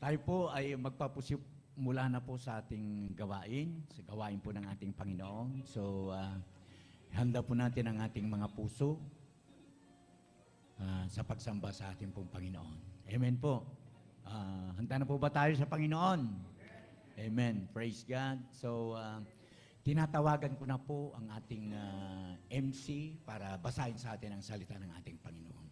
Tayo po ay magpapusip mula na po sa ating gawain, sa gawain po ng ating Panginoon. So, handa po natin ang ating mga puso sa pagsamba sa ating pong Panginoon. Amen po. Handa na po ba tayo sa Panginoon? Amen. Praise God. So, tinatawagan ko na po ang ating MC para basahin sa atin ang salita ng ating Panginoon.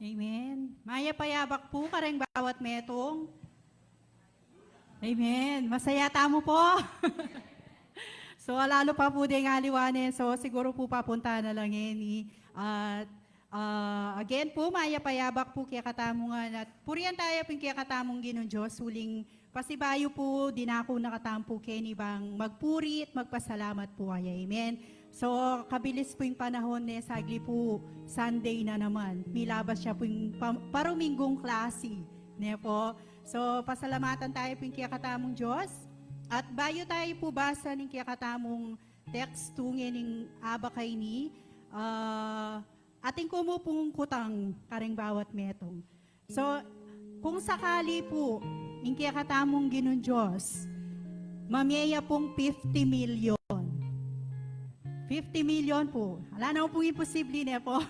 Amen. Maya payabak po kareng bawat metong. Amen. Masaya tamo po. So, lalo pa po din aliwanin. So, siguro po papunta na lang ini. At again po, maya payabak po kaya katamo nga. At purihan tayo po kaya katamong Ginoong Diyos. Huling pasibayo po, dinako nakatampo kini bang magpuri at magpasalamat po kaya. Amen. So, kabilis po yung panahon ni sagli po, Sunday na naman. Milabas siya po yung paruminggong klase. Ne po. So, pasalamatan tayo po yung kaya katamong Diyos. At bayo tayo po basa ng kaya katamong text tungin ng abakay ni, ating kumupong kutang karing bawat metong. So, kung sakali po, yung kaya katamong Ginoong Diyos, mamiyaya pong 50 million. 50 million po. Wala na pong imposible niya po.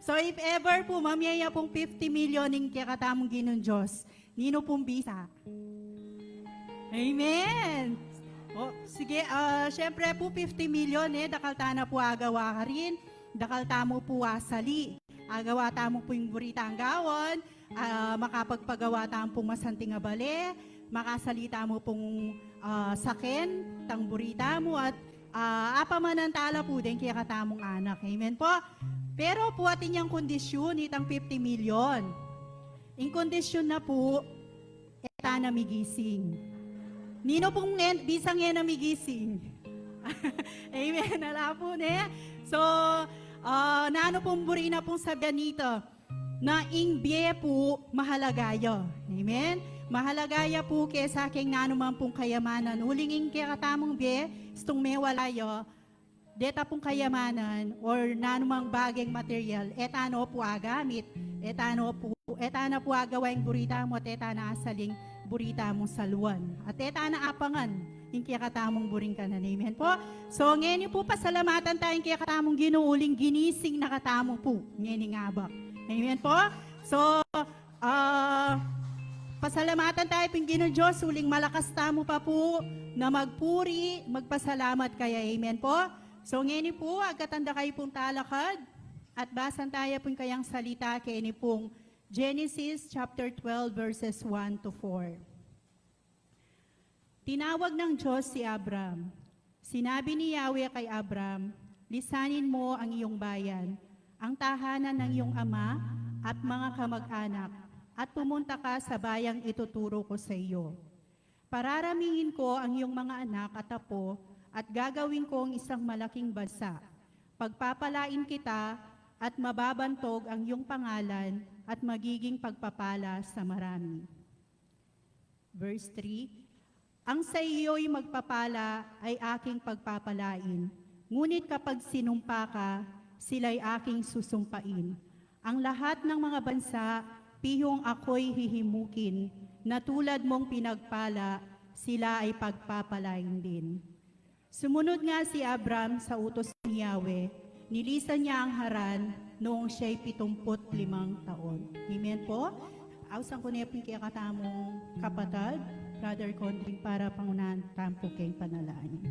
So if ever po, mamiyaya pong 50 million ng kakatamong Ginoong Diyos, nino pong bisa. Amen! O, sige, syempre po 50 million dakalta na po agawa ka rin, dakalta mo po asali, agawa tamo po yung burita ang gawon, makapagpagawa tamo pong masanting abale, makasalita mo pong saken, tang burita mo at apamanantala po din kaya katamong anak. Amen po. Pero po atin yung kondisyon, itang 50 million. In kondisyon na po, eta na migising. Nino pong bisang yan na migising. Amen. Ala po ne. So, naano pong buri na pong sabihan nito, na ingbiye po mahalagayo. Amen. Mahalagaya po kaya sa aking nanuman pong kayamanan. Ulingin kaya katamong biye, itong may walayo, deta pong kayamanan or nanumang bageng material, etano po agamit, etano po agawaing burita mo, at etana asaling burita mong saluan. At etana apangan, yung kaya katamong buring ka na. Amen po. So, ngayon po pasalamatan tayong kaya katamong ginuuling ginising na katamo po. Ngayon ngabak. Amen po. So, pasalamatan tayo pong Ginoong Diyos, uling malakas tamo pa po na magpuri, magpasalamat kaya. Amen po. So ngayon po, agkatanda kayo pong talakad at basan tayo pong kayang salita kaya ni pong Genesis chapter 12 verses 1 to 4. Tinawag ng Diyos si Abram. Sinabi ni Yahweh kay Abram, lisanin mo ang iyong bayan, ang tahanan ng iyong ama at mga kamag-anak, at pumunta ka sa bayang ituturo ko sa iyo. Pararamihin ko ang iyong mga anak at apo at gagawin kong isang malaking bansa. Pagpapalain kita at mababantog ang iyong pangalan at magiging pagpapala sa marami. Verse 3, ang sa iyo'y magpapala ay aking pagpapalain. Ngunit kapag sinumpa ka, sila'y aking susumpain. Ang lahat ng mga bansa pihong ako'y hihimukin, na tulad mong pinagpala, sila ay pagpapalain din. Sumunod nga si Abram sa utos ni Yahweh, nilisan niya ang Haran noong siya'y 75 taon. Amen po? Awsang ko niya kaya katamong kapatid, Brother Condring, para pangunahan tampo kay panalangin.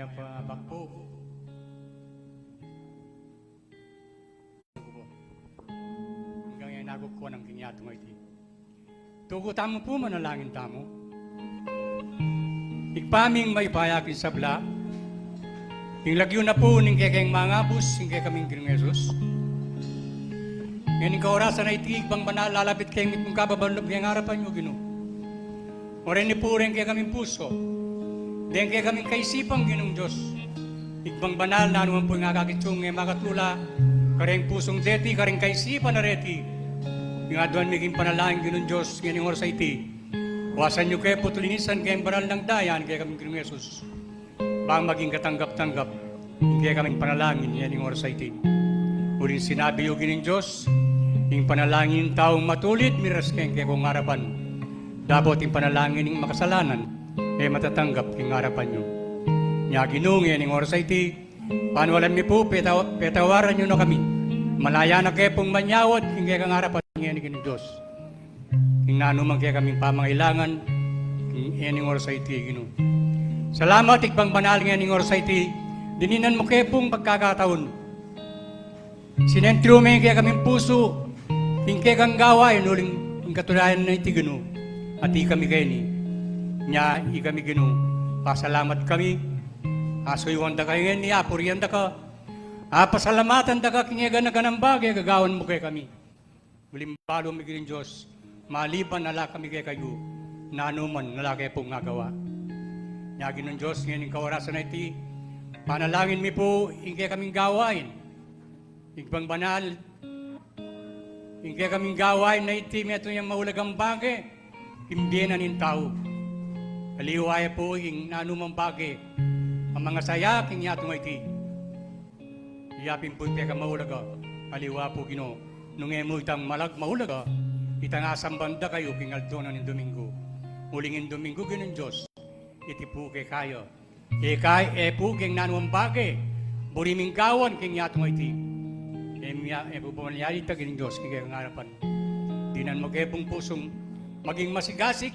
Kaya pa bakpo. Hanggang yan nagukko ng kinyatong iti. Tugo tamo po manalangin tamo. Ikpaming may payakin sabla. Yung lagyo na po ning kekeng mga bus, yung kaming Ginoong Yesus. Ngayon ka orasan na itiig bang banal lalapit kayong mitmong kababalog kayong harapan nyo, Ginoo. Oren ni po rin kaya kaming puso. Diyan kaya kaming kaisipang Ginoong Diyos. Ikbang banal na anuman po yung akakitsong ngayon makatula. Kareng pusong deti, kareng kaisipan na reti. Yung aduan maging panalangin Ginoong Diyos, ngayon yung oras ay iti. Wasan nyo kayo putulinisan kayong banal ng dayan, kaya kaming Ginoong Yesus. Bang maging katanggap-tanggap, kaya kaming panalangin, yan yung oras ay iti. Uling sinabi yung Ginoong Diyos, yung panalangin taong matulid, miras kayong kaya kong harapan. Dapat yung panalangin ng makasalanan, matatanggap yung harapan nyo. Nya Ginoong yan yung oras ay iti. Panuwalan mi po, petawaran nyo na kami. Malaya na kayo pong manyawad, yung kaya kang harapan yan yung Diyos. Yung nanumang kaya kaming pamangailangan, yan yung oras ay iti, Ginoo. Salamat, ikbang banal nga yung oras ay iti. Dininan mo kayo pong pagkakataon. Sinentro mo yung kaya kaming puso, yung kaya kang gawa, yung uling yung katulayan na iti, Ginoo. At kami kayo ni. Nya, kami Ginoo. Pasalamat kami. Asoy wanda kayo ngayon ni Apurian da ka. Pasalamatan da ka kinyaga na ganang bagay. Gagawan mo kayo kami. Mulimbalo mi Ginoo Diyos. Maliban nala kami kayo. Nanuman nala kayo pong nagawa. Nya Ginoo Diyos ngayon yung kawarasan na iti. Panalangin mi po ingkay kaming gawain. Igbang banal. Ingkay kaming gawain na iti. Meto yung maulagang bagay. Hindi na nin tao. Aliwaya po yung nanumang bagay. Ang mga saya, kinyatong iti. Iyapin po iti ka maulaga. Aliwa po Ginoo. Nung emo itang maulaga, itang asang banda kayo, kingaldo na ng Domingo. Mulingin Domingo, Ginoong Diyos. Iti po kay kayo. Po keng nanumang bagay. Buriming gawan, kinyatong iti. Po po mangyari ita, Ginoong Diyos, kaya harapan. Dinan mo kayo pong pusong maging masigasik,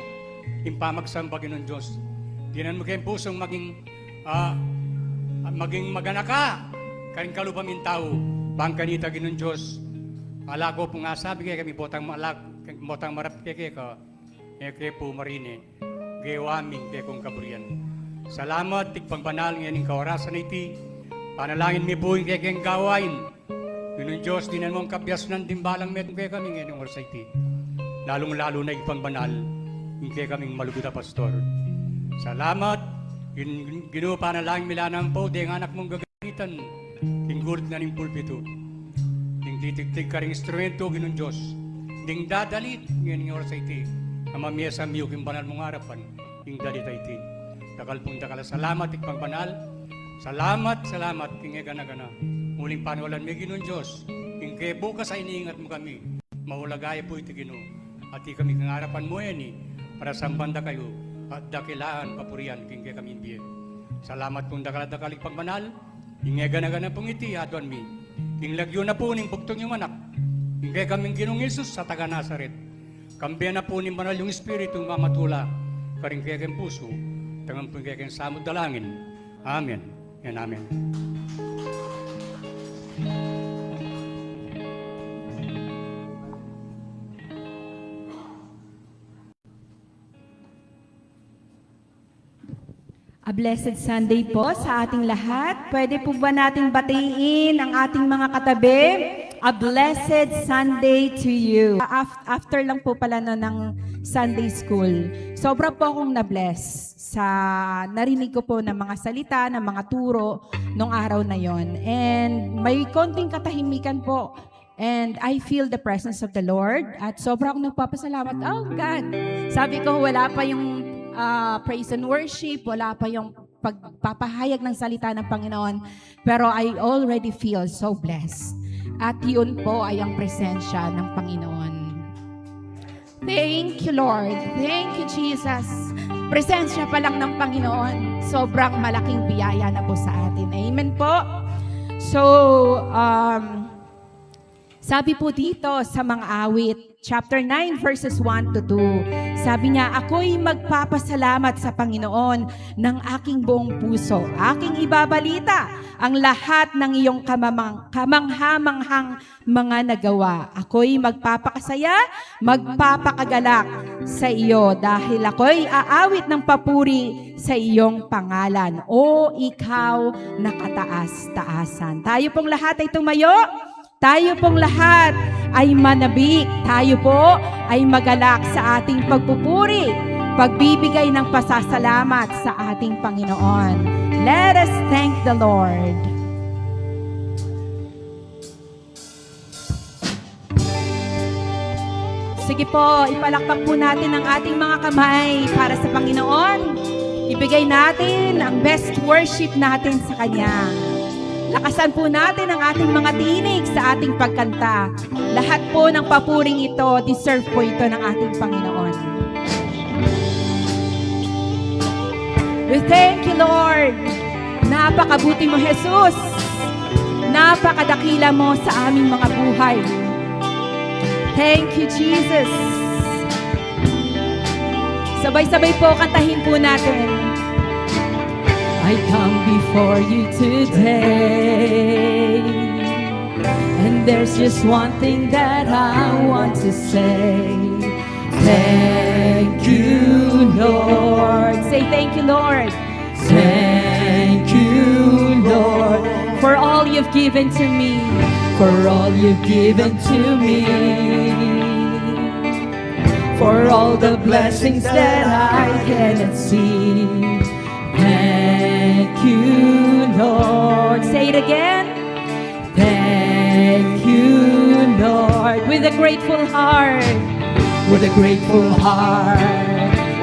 impamagsamba Ginoong Diyos. Dinan mo kayo pusong maging maganaka, karing kalupamin tao, bang kanita Ginoong Diyos. Alago po nga sabi kaya kami botang marap kaya kaya po marine, gawaming kaya kong kaburian. Salamat, tikpang banal ngayon yung kaorasan na iti. Panalangin mi po yung kaya kayang gawain. Ginoong Diyos, dinan mo ang kabyas ng dimbalang metong kaya kami ngayon yung oras na iti. Lalong-lalo na ipang banal, yung kaya kaming malugod na pastor. Salamat, Ginoo panalangin milanang po, di ang anak mong gagamitan, kinggulot na ng pulpito. Ding titig-tig ka rin instrumento, Ginoong Diyos. Ding dadalit, ngayon yung oras ay iti. Ang mamiyasa miyo, king banal mong harapan, yung dalit ay iti. Dakal pong dakala, salamat, ikpang banal. Salamat, king gana-gana. Muling panawalan mi, Ginoong Diyos. King kaya bukas ay iniingat mo kami. Mahulagaya po iti, Ginoo. At di kami kang harapan mo yan para sambanda kayo. At dakilaan, papurian, king kaya kami imbiye. Salamat pong dakala-dakalik pagbanal, yung gana-gana pong iti, aduan mi. King lagyo na po ning bugtong yung anak, king kaya kaming Ginoong Yesus sa taga Nazaret. Kambiyan na po ning banal yung Espiritu mamatula, karing kaya kayong puso, tangang pong kaya kayong samod dalangin. Amen. Yan, amen. A blessed Sunday po sa ating lahat. Pwede po ba nating batiin ang ating mga katabi? A blessed Sunday to you. After lang po pala no, ng Sunday School, sobra po akong na-bless sa narinig ko po ng mga salita, ng mga turo nung araw na yon. And may konting katahimikan po. And I feel the presence of the Lord. At sobra akong nagpapasalamat. Oh God! Sabi ko, wala pa yung praise and worship, wala pa yung pagpapahayag ng salita ng Panginoon. Pero I already feel so blessed. At yun po ay ang presensya ng Panginoon. Thank you, Lord. Thank you, Jesus. Presensya pa lang ng Panginoon. Sobrang malaking biyaya na po sa atin. Amen po. So, Sabi po dito sa mga awit, chapter 9 verses 1 to 2. Sabi niya, ako'y magpapasalamat sa Panginoon ng aking buong puso. Aking ibabalita ang lahat ng iyong kamangha-manghang mga nagawa. Ako'y magpapakasaya, magpapakagalak sa iyo dahil ako'y aawit ng papuri sa iyong pangalan. O ikaw na kataas-taasan. Tayo pong lahat ay tumayo. Tayo pong lahat ay manabik. Tayo po ay magalak sa ating pagpupuri, pagbibigay ng pasasalamat sa ating Panginoon. Let us thank the Lord. Sige po, ipalakpak po natin ang ating mga kamay para sa Panginoon. Ibigay natin ang best worship natin sa Kanya. Lakasan po natin ang ating mga tinig sa ating pagkanta. Lahat po ng papuring ito, deserve po ito ng ating Panginoon. We thank you, Lord. Napakabuti mo, Jesus. Napakadakila mo sa aming mga buhay. Thank you, Jesus. Sabay-sabay po, kantahin po natin. I come before you today, and there's just one thing that I want to say. Thank you, Lord. Say thank you, Lord. Thank you, Lord, for all you've given to me, for all you've given to me, for all the blessings that I cannot see. Thank you, Lord. Say it again. Thank you, Lord. With a grateful heart, with a grateful heart,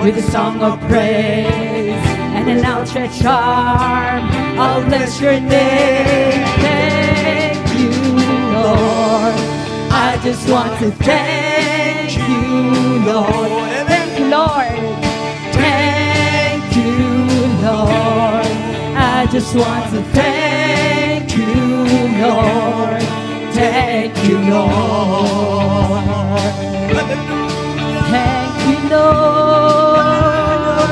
with a song of praise and an outstretched arm, I'll bless your name. Thank you, Lord. I just want to thank you, Lord. Thank you, Lord. Thank you, Lord. I just want to thank you, Lord. Thank you, Lord. Thank you, Lord,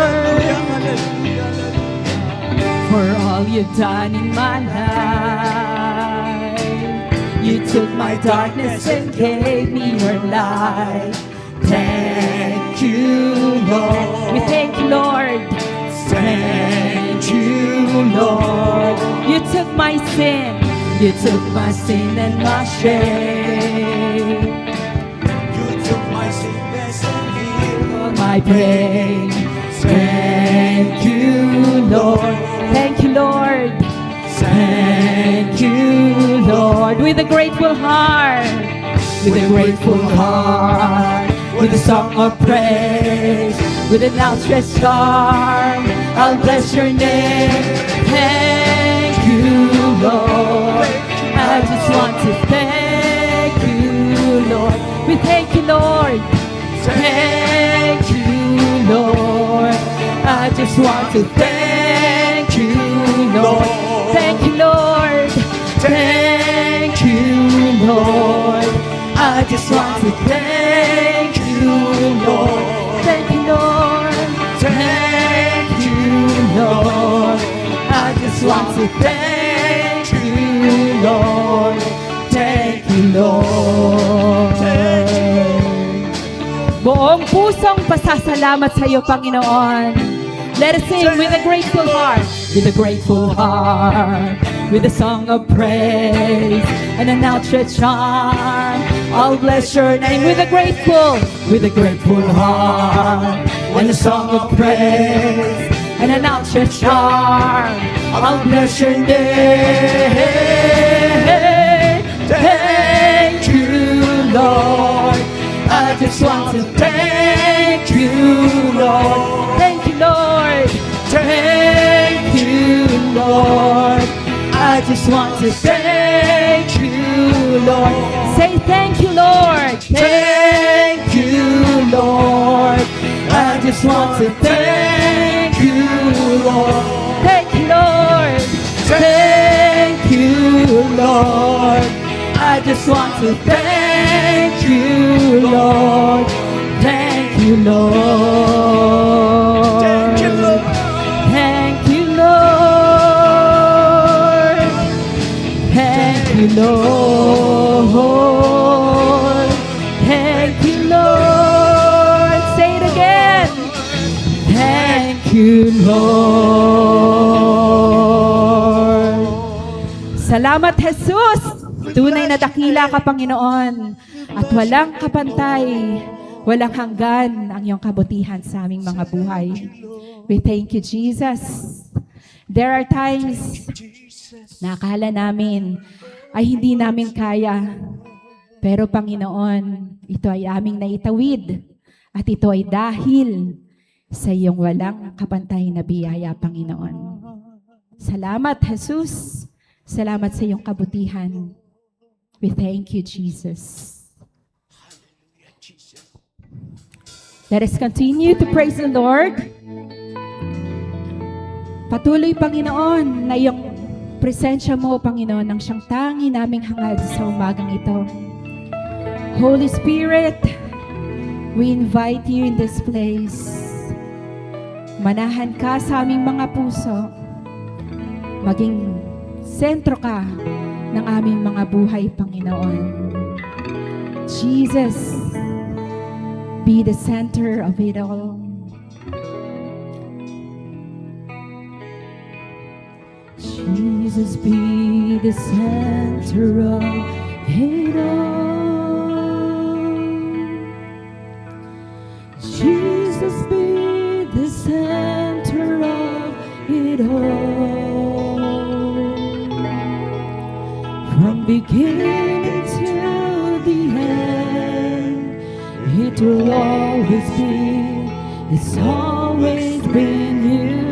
for all you've done in my life. You took my darkness and gave me your light. Thank you, Lord. We thank you, Lord. Thank you, Lord. You took my sin. You took my sin and my shame. You took my sickness and healed All my pain. Thank you, Lord. Thank you, Lord. Thank you, Lord. With a grateful heart. With a grateful heart. With a song of praise, with an outstretched arm, I'll bless your name. Thank you, Lord. I just want to thank you, Lord. We thank you, Lord. Thank you, Lord. I just want to thank you, Lord. Thank you, Lord. Thank you, Lord. I just want to thank you, Lord. Thank you, Lord. Thank you, Lord. I just want to thank you, Lord. Thank you, Lord. Buong pusong pasasalamat sa iyo, Panginoon. Let us sing with a grateful heart, with a grateful heart, with a song of praise and an outstretched arm. I'll bless your name with a grateful heart and a song of praise and an outstretched arm. I'll bless your name. Thank you, Lord. I just want to thank you, Lord. Thank you, Lord. Thank you, Lord. I just want to thank you, Lord. Say thank you, Lord. Thank you, Lord. I just want to thank you, Lord. Thank you, Lord. Thank you, Lord. I just want to thank you, Lord. Thank you, Lord. Thank you, Lord. Thank you, Lord. Thank you, Lord. Thank you, Lord. Say it again. Thank you, Lord. Salamat, Jesus. Tunay na dakila ka, Panginoon. At walang kapantay, walang hanggan ang iyong kabutihan sa aming mga buhay. We thank you, Jesus. There are times na akala namin ay hindi namin kaya. Pero Panginoon, ito ay aming naitawid. At ito ay dahil sa iyong walang kapantay na biyaya, Panginoon. Salamat, Jesus. Salamat sa iyong kabutihan. We thank you, Jesus. Let us continue to praise the Lord. Patuloy, Panginoon, na iyong presensya mo, Panginoon, ang siyang tangi naming hangad sa umagang ito. Holy Spirit, we invite you in this place. Manahan ka sa aming mga puso. Maging sentro ka ng aming mga buhay, Panginoon. Jesus, be the center of it all. Jesus, be the center of it all. Jesus, be the center of it all. From beginning to the end, it will always be, it's always been you,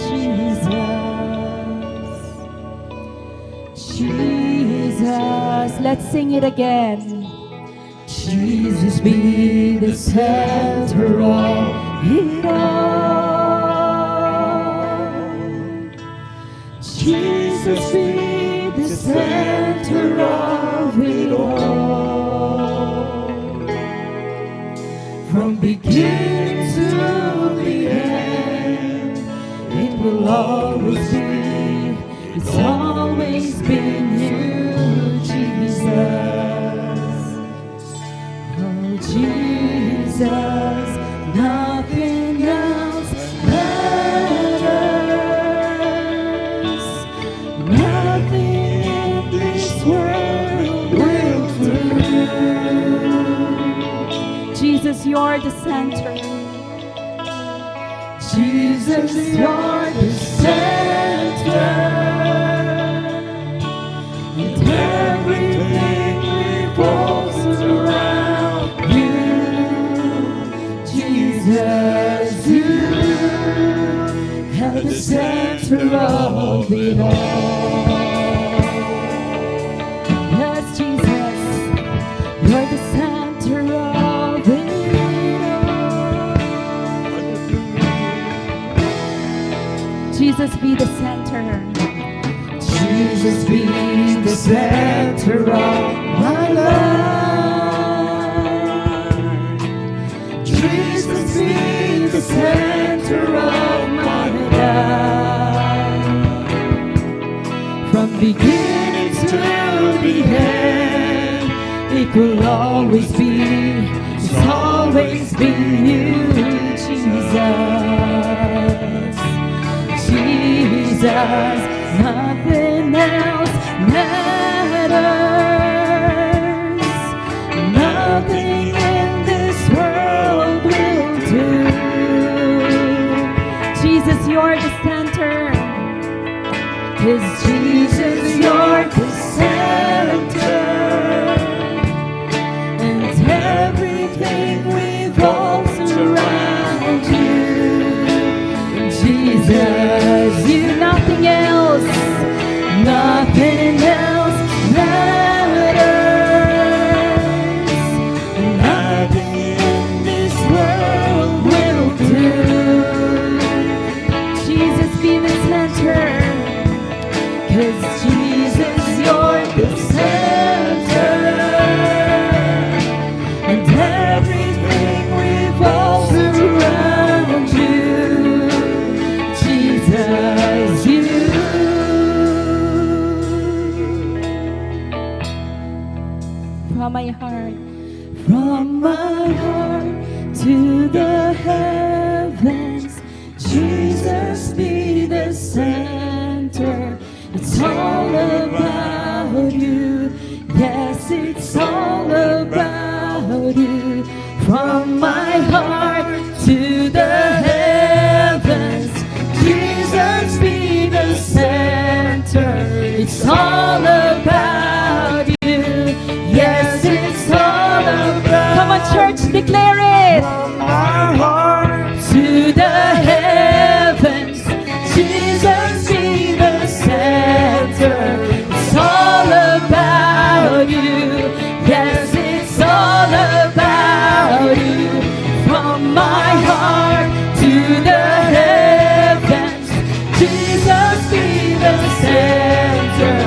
Jesus. Jesus, let's sing it again. Jesus, be the center of it all. Jesus, be the center of it all. From beginning to the end, it will always be, it's always been you, Jesus. Oh, Jesus, nothing else matters. Nothing in this world will do. Jesus, you're the center. Jesus, you're the center. And everything revolves around you. Jesus, you have the center of it all. Yes, Jesus, you're the center of it all. Jesus, be the center. Jesus, be the center of my life. Jesus, be the center of my life. From beginning to the end, it will always be, it's always been you, Jesus. Jesus, nothing else matters. Nothing in this world will do. Jesus, you're the center. 'Cause Jesus, you're the center. And everything revolves around you. Jesus, you, nothing else matters. Nothing in this world will do. Jesus, be the center. 'Cause Jesus, From my heart to the heavens, Jesus be the center. It's all about you. Yes, it's all about you. From my heart to the heavens, Jesus be the center. It's all about you. Yes, it's all about. Come on, church, declare it. From my heart To the heavens, Jesus be the center. It's all about you. Yes, it's all about you. From my heart to the heavens, Jesus be the center.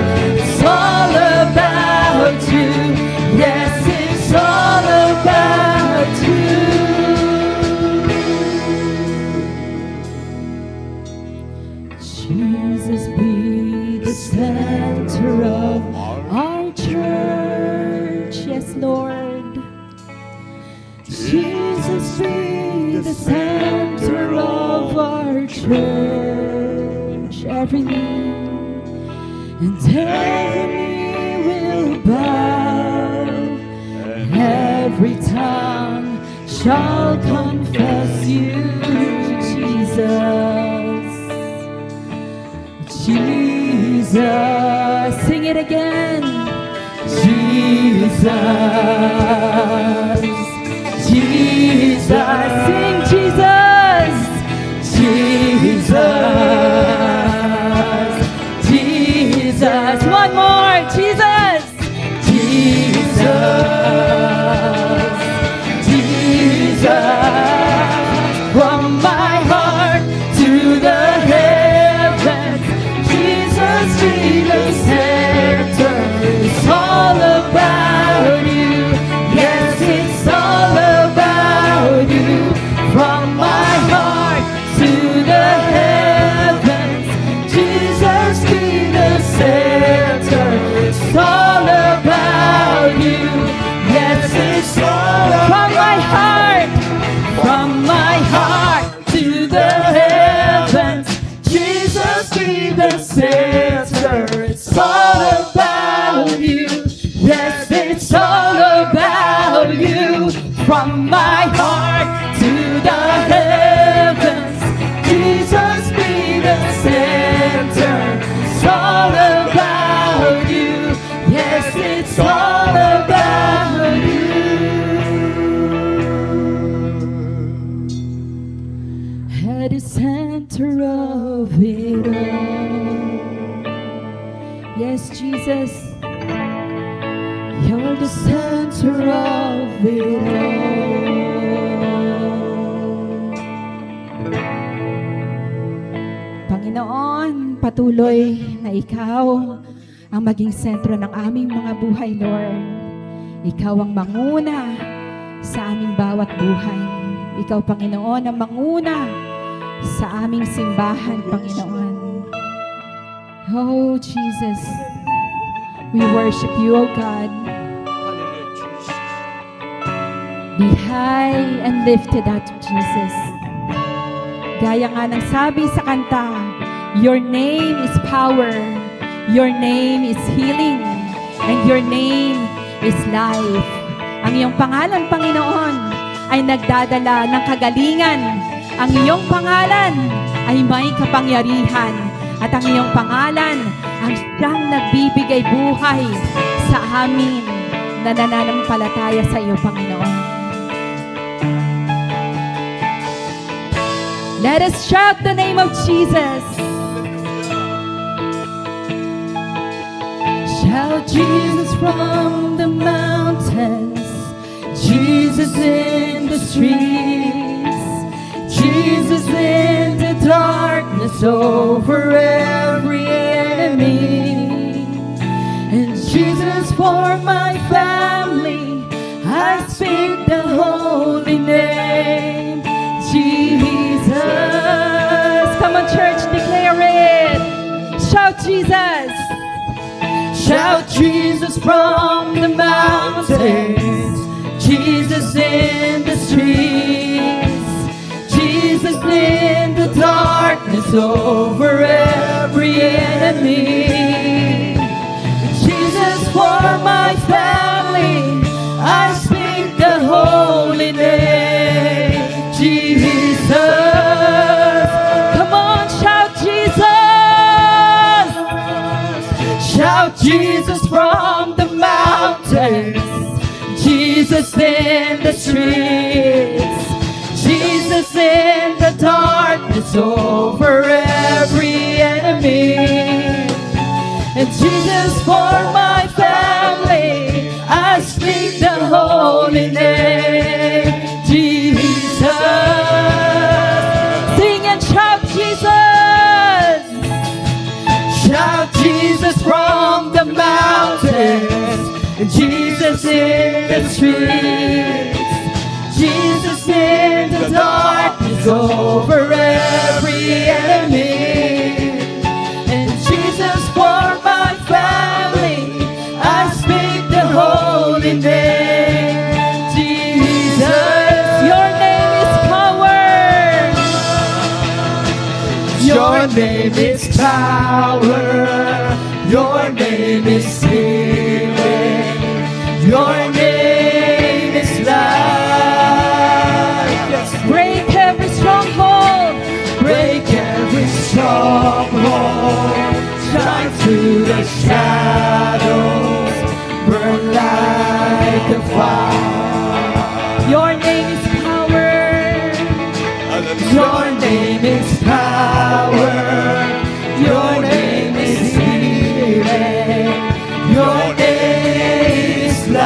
It's all about you. Yes, it's all about you. Jesus be the center of our church. Yes, Lord. Jesus be the center of our church. Every knee and every knee will bow, and every tongue shall confess you, Jesus. Jesus, sing it again. Jesus, Jesus, sing Jesus, Jesus, Jesus. One more, Jesus, Jesus, Jesus. From my heart to the heavens, Jesus be the center. It's all about you. Yes, it's all about you. From my heart to the heavens, Jesus be the center. It's all about you. Yes, it's all from my heart. From my heart to the heavens, Jesus be the center. It's all about you. Yes, it's all about you. From my heart to the heavens, Jesus be the center. It's all about you. Yes, it's all about you. At the center of it all. Yes, Jesus, you're the center of it all. Panginoon, patuloy na Ikaw ang maging sentro ng aming mga buhay, Lord. Ikaw ang manguna sa aming bawat buhay. Ikaw, Panginoon, ang manguna sa aming simbahan, Panginoon. Oh, Jesus, we worship you, oh God. Be high and lifted up, Jesus. Gaya nga ng sabi sa kanta, your name is power, your name is healing, and your name is life. Ang iyong pangalan, Panginoon, ay nagdadala ng kagalingan. Ang iyong pangalan ay may kapangyarihan. At ang iyong pangalan ang siyang nagbibigay buhay sa amin na nananampalataya sa iyo, Panginoon. Let us shout the name of Jesus. Shout Jesus from the mountains, Jesus in the streets, Jesus in the darkness over every enemy, and Jesus for my family. I speak the holy name, Jesus. Come on, church, declare it. Shout Jesus. Shout Jesus from the mountains, Jesus over every enemy. Jesus, for my family, I speak the holy name. Jesus, come on, shout Jesus. Shout Jesus from the mountains, Jesus in the streets, Jesus in the darkness over every enemy. And Jesus for my family, I speak the holy name. Jesus, sing and shout Jesus. Shout Jesus from the mountains, Jesus in the streets, Jesus in the darkness over every enemy. And Jesus for my family, I speak the holy name. Jesus, your name is power. Your name is power. Your name is healing. Your name is life. Yes. Break every stronghold. Break every stronghold. Shine through the shadows. Burn like a fire. Your name is power. Your name is power. Your name is healing. Your name is life.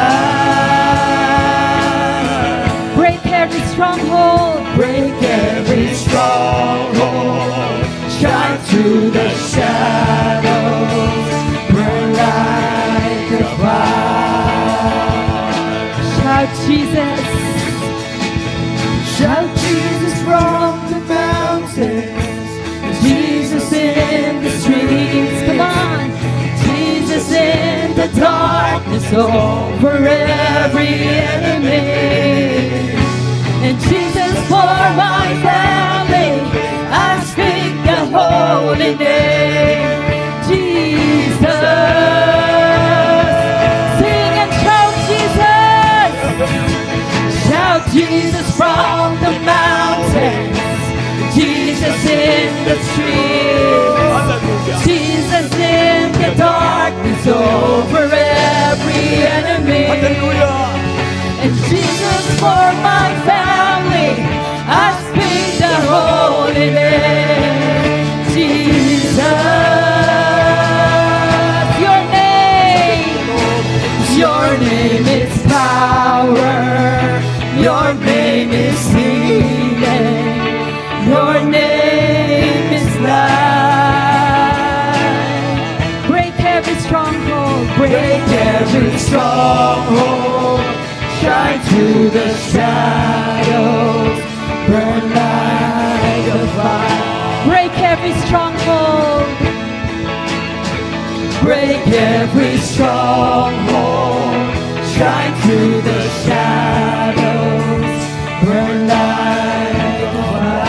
Break every stronghold. Break every stronghold. Shine through the shadows. Burn like a fire. Shout Jesus. Shout Jesus from the mountains, Jesus in the streets, come on, Jesus in the darkness over every enemy. And Jesus for my family, I speak the holy name. Jesus, sing and shout Jesus. Shout Jesus from the mountains, Jesus in the streets, Jesus in the darkness over every enemy. And Jesus for my family, I speak the holy name. Jesus, your name is power. Your name is healing. Your name is life. Break every stronghold. Break every stronghold. Shine through the shadows. Burn like a fire. Break every stronghold. Break every stronghold. Shine through the shadows. Burn like a fire.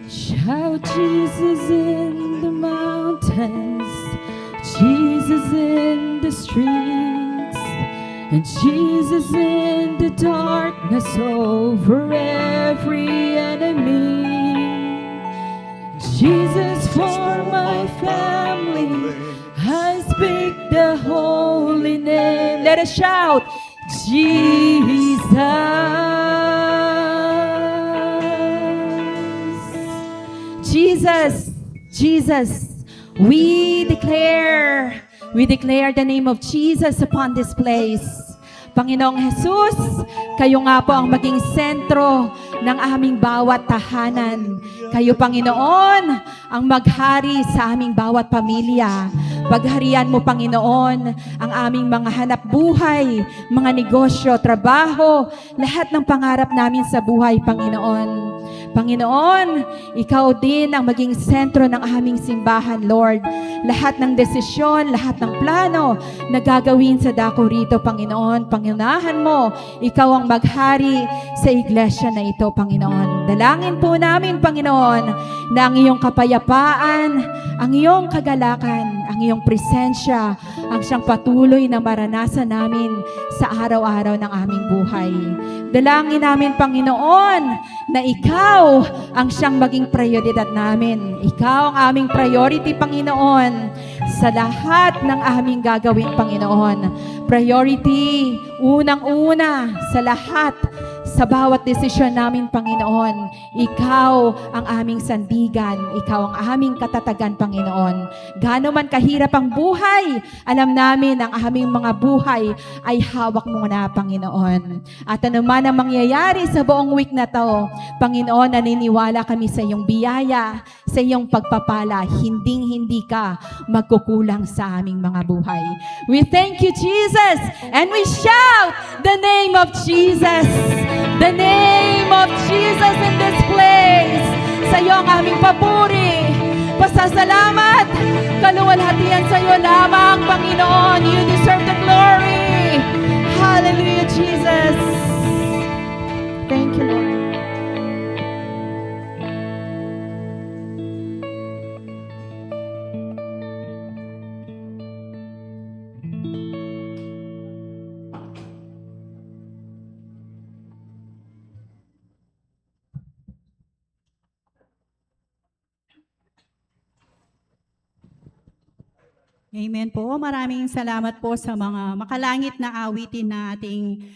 Shout Jesus in the mountains, Jesus in the streets, and Jesus in the darkness over every enemy. Jesus for my family, I speak the holy name. Let us shout, Jesus. Jesus, Jesus, we declare the name of Jesus upon this place. Panginoong Jesus, kayo nga po ang maging sentro ng aming bawat tahanan. Kayo, Panginoon, ang maghari sa aming bawat pamilya. Pagharian mo, Panginoon, ang aming mga hanap buhay, mga negosyo, trabaho, lahat ng pangarap namin sa buhay, Panginoon. Panginoon, ikaw din ang maging sentro ng aming simbahan, Lord. Lahat ng desisyon, lahat ng plano na gagawin sa dako rito, Panginoon, pangunahan mo, ikaw ang maghari sa iglesia na ito, Panginoon. Dalangin po namin, Panginoon, na ang iyong kapayapaan, ang iyong kagalakan, ang iyong presensya, ang siyang patuloy na maranasan namin sa araw-araw ng aming buhay. Dalangin namin, Panginoon, na ikaw ang siyang maging prioridad namin. Ikaw ang aming priority, Panginoon, sa lahat ng aming gagawin, Panginoon. Priority, unang-una, sa lahat, sa bawat desisyon namin, Panginoon. Ikaw ang aming sandigan. Ikaw ang aming katatagan, Panginoon. Gaano man kahirap ang buhay, alam namin ang aming mga buhay ay hawak mo na, Panginoon. At ano man ang mangyayari sa buong week na to, Panginoon, naniniwala kami sa iyong biyaya, sa iyong pagpapala. Hinding-hindi ka magkukulang sa aming mga buhay. We thank you, Jesus, and we shout the name of Jesus. The name of Jesus in this place. Sa iyo ang aming papuri. Pasasalamat. Kaluwalhatian sa iyo lamang, Panginoon. You deserve the glory. Hallelujah, Jesus. Thank you, Lord. Amen po. Maraming salamat po sa mga makalangit na awitin na ating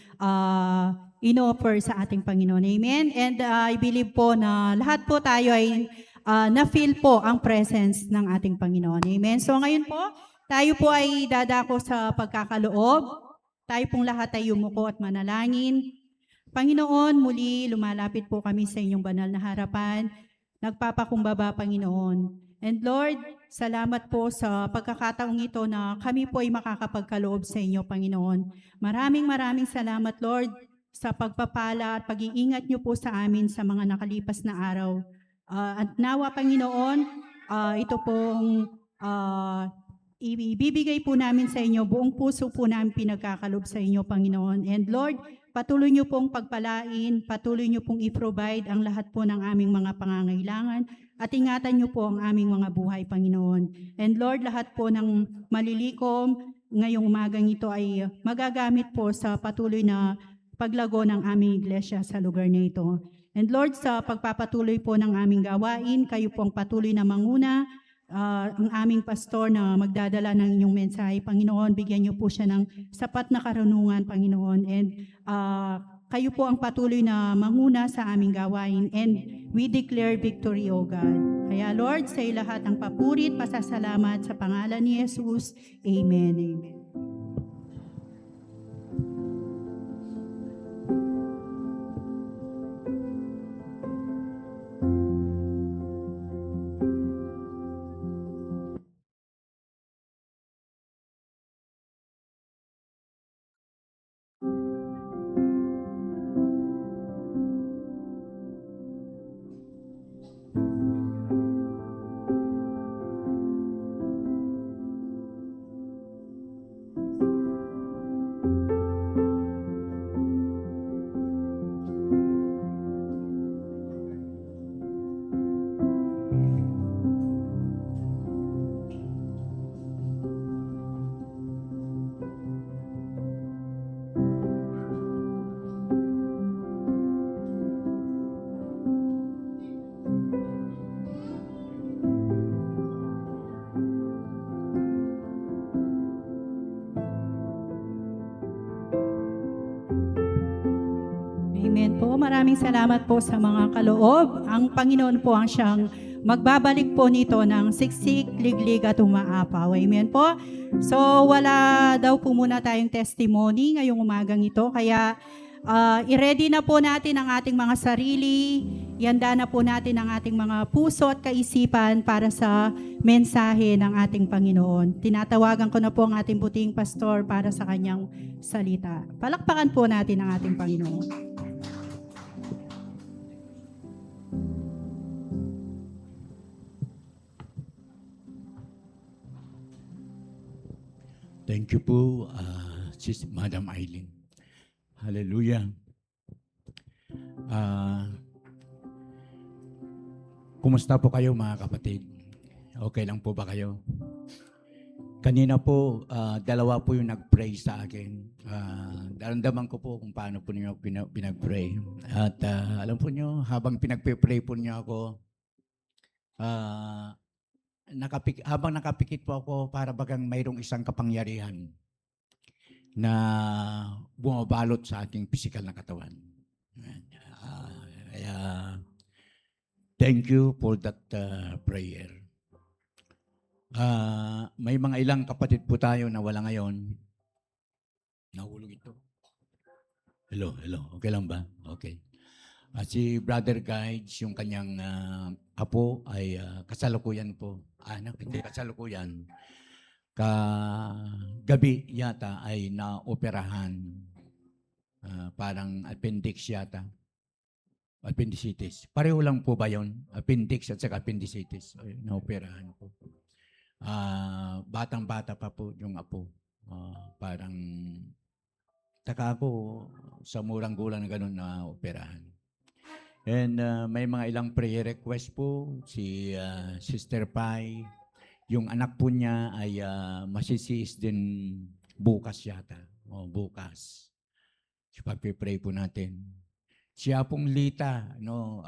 in-offer sa ating Panginoon. Amen. And I believe po na lahat po tayo ay na-feel po ang presence ng ating Panginoon. Amen. So ngayon po, tayo po ay dadako sa pagkakaloob. Tayo pong lahat ay yumuko at manalangin. Panginoon, muli lumalapit po kami sa inyong banal na harapan. Nagpapakumbaba, Panginoon. And Lord, salamat po sa pagkakataong ito na kami po ay makakapagkaloob sa inyo, Panginoon. Maraming salamat, Lord, sa pagpapala at pag-iingat niyo po sa amin sa mga nakalipas na araw. At nawa, Panginoon, ito pong ibibigay po namin sa inyo, buong puso po namin pinagkakalob sa inyo, Panginoon. And Lord, patuloy niyo pong pagpalain, patuloy niyo pong i-provide ang lahat po ng aming mga pangangailangan at ingatan niyo po ang aming mga buhay, Panginoon. And Lord, lahat po ng malilikom ngayong umagang ito ay magagamit po sa patuloy na paglago ng aming iglesia sa lugar na ito. And Lord, sa pagpapatuloy po ng aming gawain, kayo po ang patuloy na manguna, ang aming pastor na magdadala ng inyong mensahe, Panginoon, bigyan niyo po siya ng sapat na karunungan, Panginoon. And kayo po ang patuloy na manguna sa aming gawain. And we declare victory, O God. Kaya Lord, sa iyo lahat ng papurit, pasasalamat sa pangalan ni Jesus. Amen. Amen. Amen po. Maraming salamat po sa mga kaloob. Ang Panginoon po ang siyang magbabalik po nito ng siksik, liglig at umaapaw. Amen po. So wala daw po muna tayong testimony ngayong umagang ito. Kaya i-ready na po natin ang ating mga sarili. Ihanda na po natin ang ating mga puso at kaisipan para sa mensahe ng ating Panginoon. Tinatawagan ko na po ang ating puting pastor para sa kanyang salita. Palakpakan po natin ang ating Panginoon. Thank you po, Madam Eileen. Hallelujah. Kumusta po kayo mga kapatid? Okay lang po ba kayo? Kanina po, dalawa po yung nag-pray sa akin. Daramdaman ko po kung paano po niyo pinag-pray. At alam po niyo, habang pinag-pray po niyo ako, habang nakapikit po ako, para bagang mayroong isang kapangyarihan na bumabalot sa ating physical na katawan. Kaya, thank you for that prayer. May mga ilang kapatid po tayo na wala ngayon. Nahulog ito. Hello. Okay lang ba? Okay. Si Brother Guides, yung kanyang apo ay kasalukuyan po. Hindi kasalukuyan. Gabi yata ay naoperahan. Parang appendix yata. Appendicitis. Pareho lang po ba yun? Appendix at saka appendicitis. Naoperahan po. Batang-bata pa po yung apo. Parang taka ako sa murang gulang na gano'n na operahan. And may mga ilang prayer request po. Si Sister Pai, yung anak po niya ay masisiis din bukas yata. Bukas. So, pag-pray po natin. Siya pong Lita, no,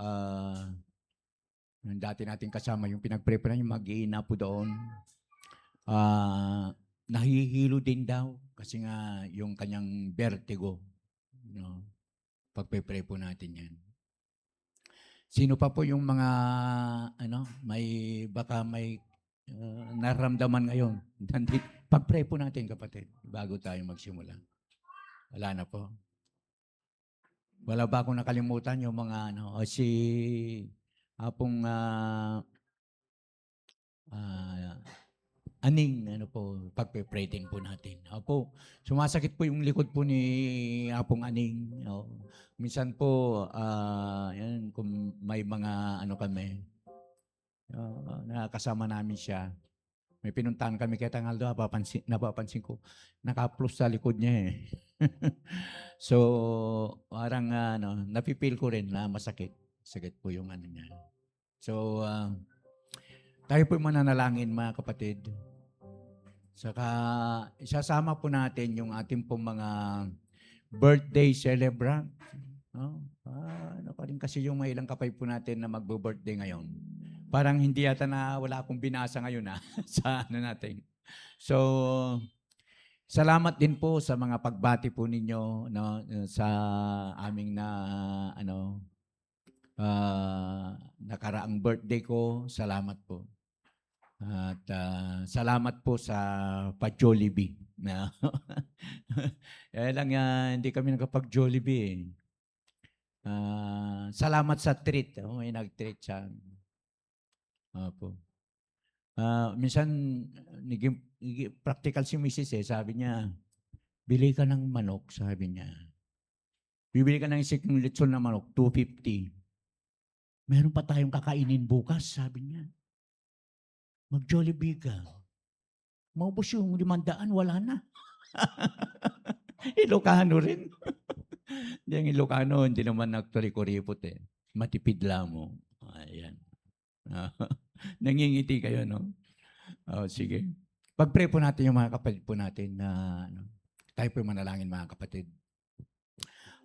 dati natin kasama, yung pinag-pray po na yung mag-iina po doon. Nahihilo din daw kasi nga yung kanyang vertigo. No? Pag-pray po natin yan. Sino pa po yung mga, baka may naramdaman ngayon? Pag-pray po natin, kapatid, bago tayo magsimula. Wala na po. Wala ba akong nakalimutan yung mga, si Apong Aning, pag-pray din po natin. Opo, sumasakit po yung likod po ni Apong Aning. Minsan po, yan, kung may mga kami, nakasama namin siya. May pinuntahan kami kay Tangaldo, napapansin ko, naka-plus sa likod niya eh. So, parang napipil ko rin na masakit. Sakit po yung niya. So, tayo po mananalangin mga kapatid. Saka, isasama po natin yung ating pong mga birthday celebrant. Pa rin kasi yung may ilang kapay po natin na magbo-birthday ngayon. Parang hindi yata na wala akong binasa ngayon sa natin. So, salamat din po sa mga pagbati po ninyo sa aming nakaraang birthday ko. Salamat po. At salamat po sa pa-Jollibee. Lang hindi kami nakapag-Jollibee. Salamat sa treat. May nag-treat siya. Opo. Minsan, practical si Mrs. sabi niya, bili ka ng manok, sabi niya. Bibili ka ng isang litson na manok, 250. Meron pa tayong kakainin bukas, sabi niya. Mag-Jollibee ka. Maubos yung 500, wala na. Ilocano rin. Hindi ang Ilocano, hindi naman nagturiko-ripot eh. Matipid lamang. Ayan. Nangingiti kayo, no? Sige. Pag-pray po natin yung mga kapatid po natin na tayo po manalangin mga kapatid.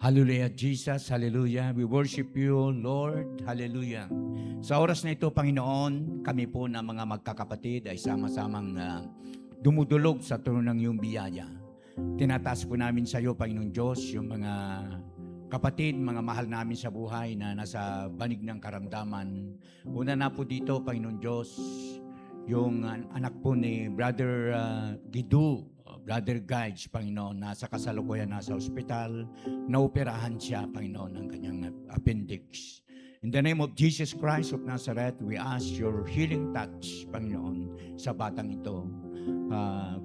Hallelujah, Jesus. Hallelujah. We worship you, Lord. Hallelujah. Sa oras na ito, Panginoon, kami po na mga magkakapatid ay sama-samang dumudulog sa trono ng iyong biyaya. Tinataas po namin sa iyo, Panginoon Diyos, yung mga kapatid, mga mahal namin sa buhay na nasa banig ng karamdaman. Una na po dito, Panginoon Diyos, yung anak po ni Brother Gidu, Brother Guides, Panginoon, nasa kasalukuyan, nasa ospital, naoperahan siya, Panginoon, ng kanyang appendix. In the name of Jesus Christ of Nazareth, we ask your healing touch, Panginoon, sa batang ito.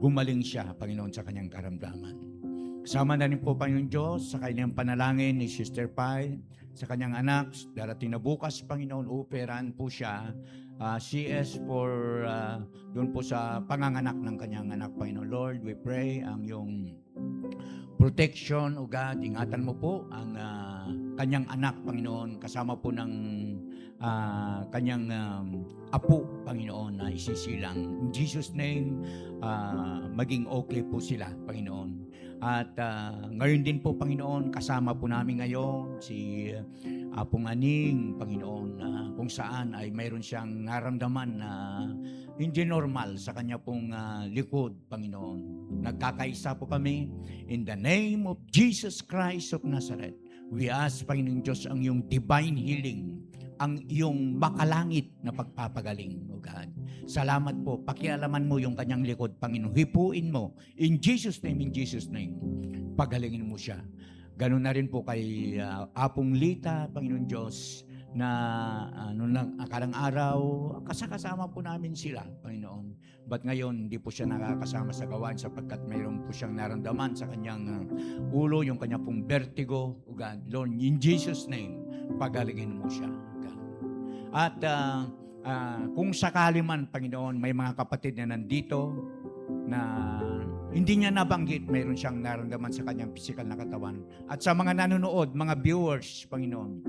Gumaling siya, Panginoon, sa kanyang karamdaman. Kasama na rin po, Panginoon Diyos, sa kanyang panalangin ni Sister Pai, sa kanyang anak, darating na bukas, Panginoon, operahan po siya CS for doon po sa panganganak ng kanyang anak, Panginoon. Lord, we pray ang iyong protection, O God. Ingatan mo po ang kanyang anak, Panginoon, kasama po ng kanyang apo, Panginoon, na isisilang. In Jesus' name, maging okay po sila, Panginoon. At ngayon din po, Panginoon, kasama po namin ngayon si Apong Aning, Panginoon, kung saan ay mayroon siyang naramdaman na hindi normal sa kanya pong likod, Panginoon. Nagkakaisa po kami in the name of Jesus Christ of Nazareth. We ask, Panginoon Diyos, ang iyong divine healing, ang iyong makalangit na pagpapagaling, O God. Salamat po. Pakialaman mo yung kanyang likod, Panginoon. Hipuin mo. In Jesus' name, pagalingin mo siya. Ganun na rin po kay Apong Lita, Panginoon Diyos, na noong akarang araw, kasama po namin sila, Panginoon. But ngayon, hindi po siya nakakasama sa gawain sapagkat mayroon po siyang naramdaman sa kanyang ulo, yung kanya pong vertigo, O God. Lord, in Jesus' name, pagalingin mo siya, God. At kung sakali man, Panginoon, may mga kapatid na nandito na hindi niya nabanggit, mayroon siyang naramdaman sa kanyang physical na katawan. At sa mga nanonood, mga viewers, Panginoon,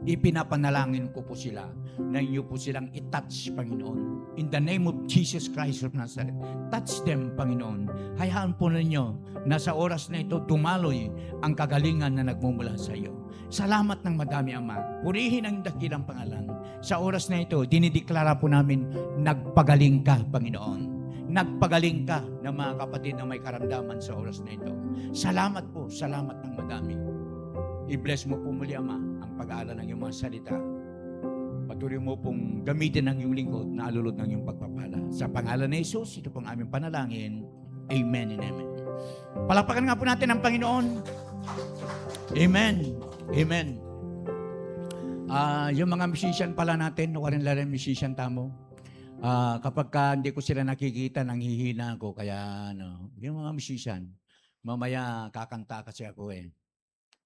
ipinapanalangin ko po sila na inyo po silang itouch, Panginoon. In the name of Jesus Christ of Nazareth, touch them, Panginoon. Hayaan po ninyo na sa oras na ito dumaloy ang kagalingan na nagmumula sa iyo. Salamat ng madami, Ama. Purihin ang dakilang pangalan. Sa oras na ito, dinideklara po namin, nagpagaling ka, Panginoon. Nagpagaling ka ng mga kapatid na may karamdaman sa oras na ito. Salamat po, salamat ng madami. I-bless mo po muli, Ama, ang pag-aaral ng iyong mga salita. Patuloy mo pong gamitin ng iyong lingkod na alulod ng iyong pagpapala. Sa pangalan ni Jesus, ito pong aming panalangin. Amen and amen. Palapakan nga po natin ang Panginoon. Amen. Amen. Yung mga musician pala natin, warin-larin musician tamo. Kapag hindi ko sila nakikita, nanghihina ako. Kaya, yung mga musician, mamaya kakanta kasi ako eh.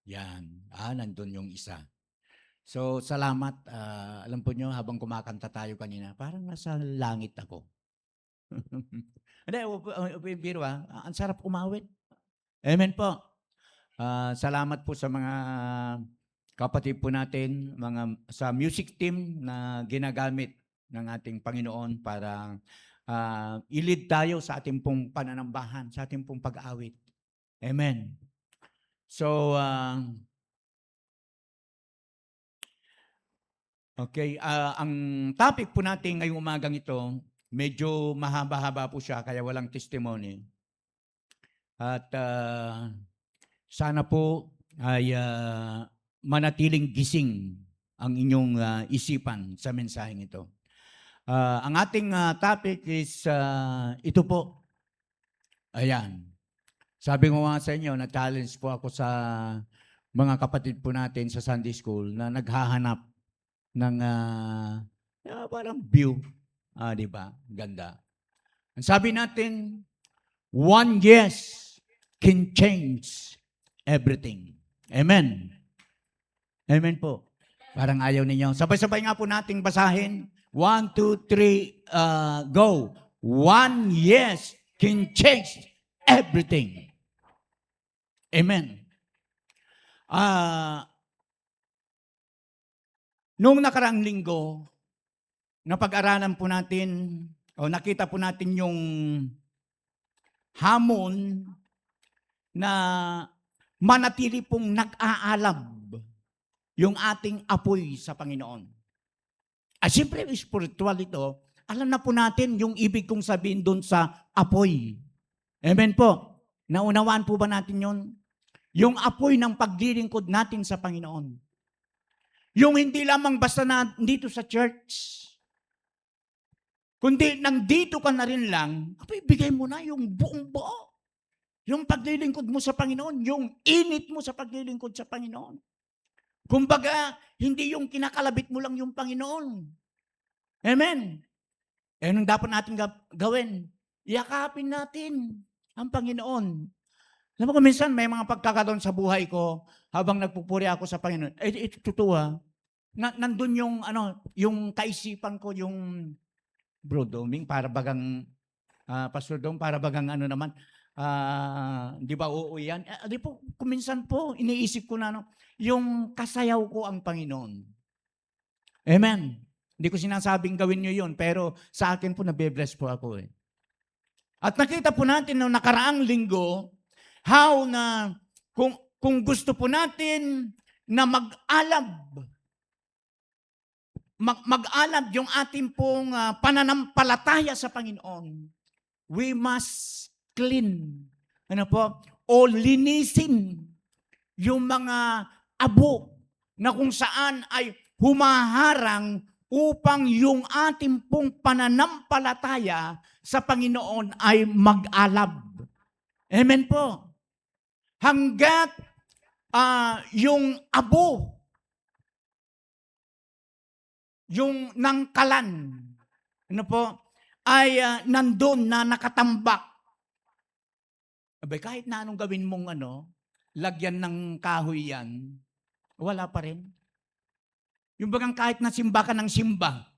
Yan. Nandun yung isa. So, salamat. Alam po nyo, habang kumakanta tayo kanina, parang nasa langit ako. Hindi, biro ang sarap umawit. Amen po. Salamat po sa mga kapatid po natin, sa music team na ginagamit ng ating Panginoon para i-lead tayo sa ating pong pananambahan, sa ating pong pag-awit. Amen. So, okay, ang topic po natin ngayong umagang ito, medyo mahaba-haba po siya, kaya walang testimony. At sana po ay manatiling gising ang inyong isipan sa mensaheng ito. Ang ating topic is ito po. Ayan. Sabi ko nga sa inyo, na-challenge po ako sa mga kapatid po natin sa Sunday School na naghahanap ng parang view. Di ba? Ganda. Ang sabi natin, one yes can change everything. Amen. Amen po. Parang ayaw ninyo. Sabay-sabay nga po nating basahin. 1, 2, 3, go. One yes can change everything. Amen. Noong nakaraang linggo, napag-aralan po natin, o nakita po natin yung hamon na manatili pong nag-aalab yung ating apoy sa Panginoon. Siyempre, spiritual ito. Alam na po natin yung ibig kong sabihin doon sa apoy. Amen po. Naunawaan po ba natin yun? Yung apoy ng paglilingkod natin sa Panginoon. Yung hindi lamang basta na dito sa church, kundi nandito ka na rin lang, ibigay mo na yung buong buo. Yung paglilingkod mo sa Panginoon, yung init mo sa paglilingkod sa Panginoon. Kumbaga, hindi yung kinakalabit mo lang yung Panginoon. Amen. Anong dapat natin gawin? Yakapin natin ang Panginoon. Alam mo minsan may mga pagkakataon sa buhay ko, habang nagpupuri ako sa Panginoon, ito totoo nandun yung yung kaisipan ko, yung Bro Doming, para bagang Pastor Dom, para bagang naman, di ba uuwi yan? Di po, kuminsan po, iniisip ko na, yung kasayaw ko ang Panginoon. Amen. Hindi ko sinasabing gawin nyo yun, pero sa akin po, nabe-bless po ako eh. At nakita po natin noong nakaraang linggo, how na, kung gusto po natin na mag-alab yung ating pong pananampalataya sa Panginoon, we must clean, o linisin yung mga abo na kung saan ay humaharang upang yung ating pong pananampalataya sa Panginoon ay mag-alab. Amen po. Hanggat yung abo, yung nangkalan, ay nandun na nakatambak. Abay, kahit na anong gawin mong lagyan ng kahoy yan, wala pa rin. Yung bagang kahit na simba ka ng simba,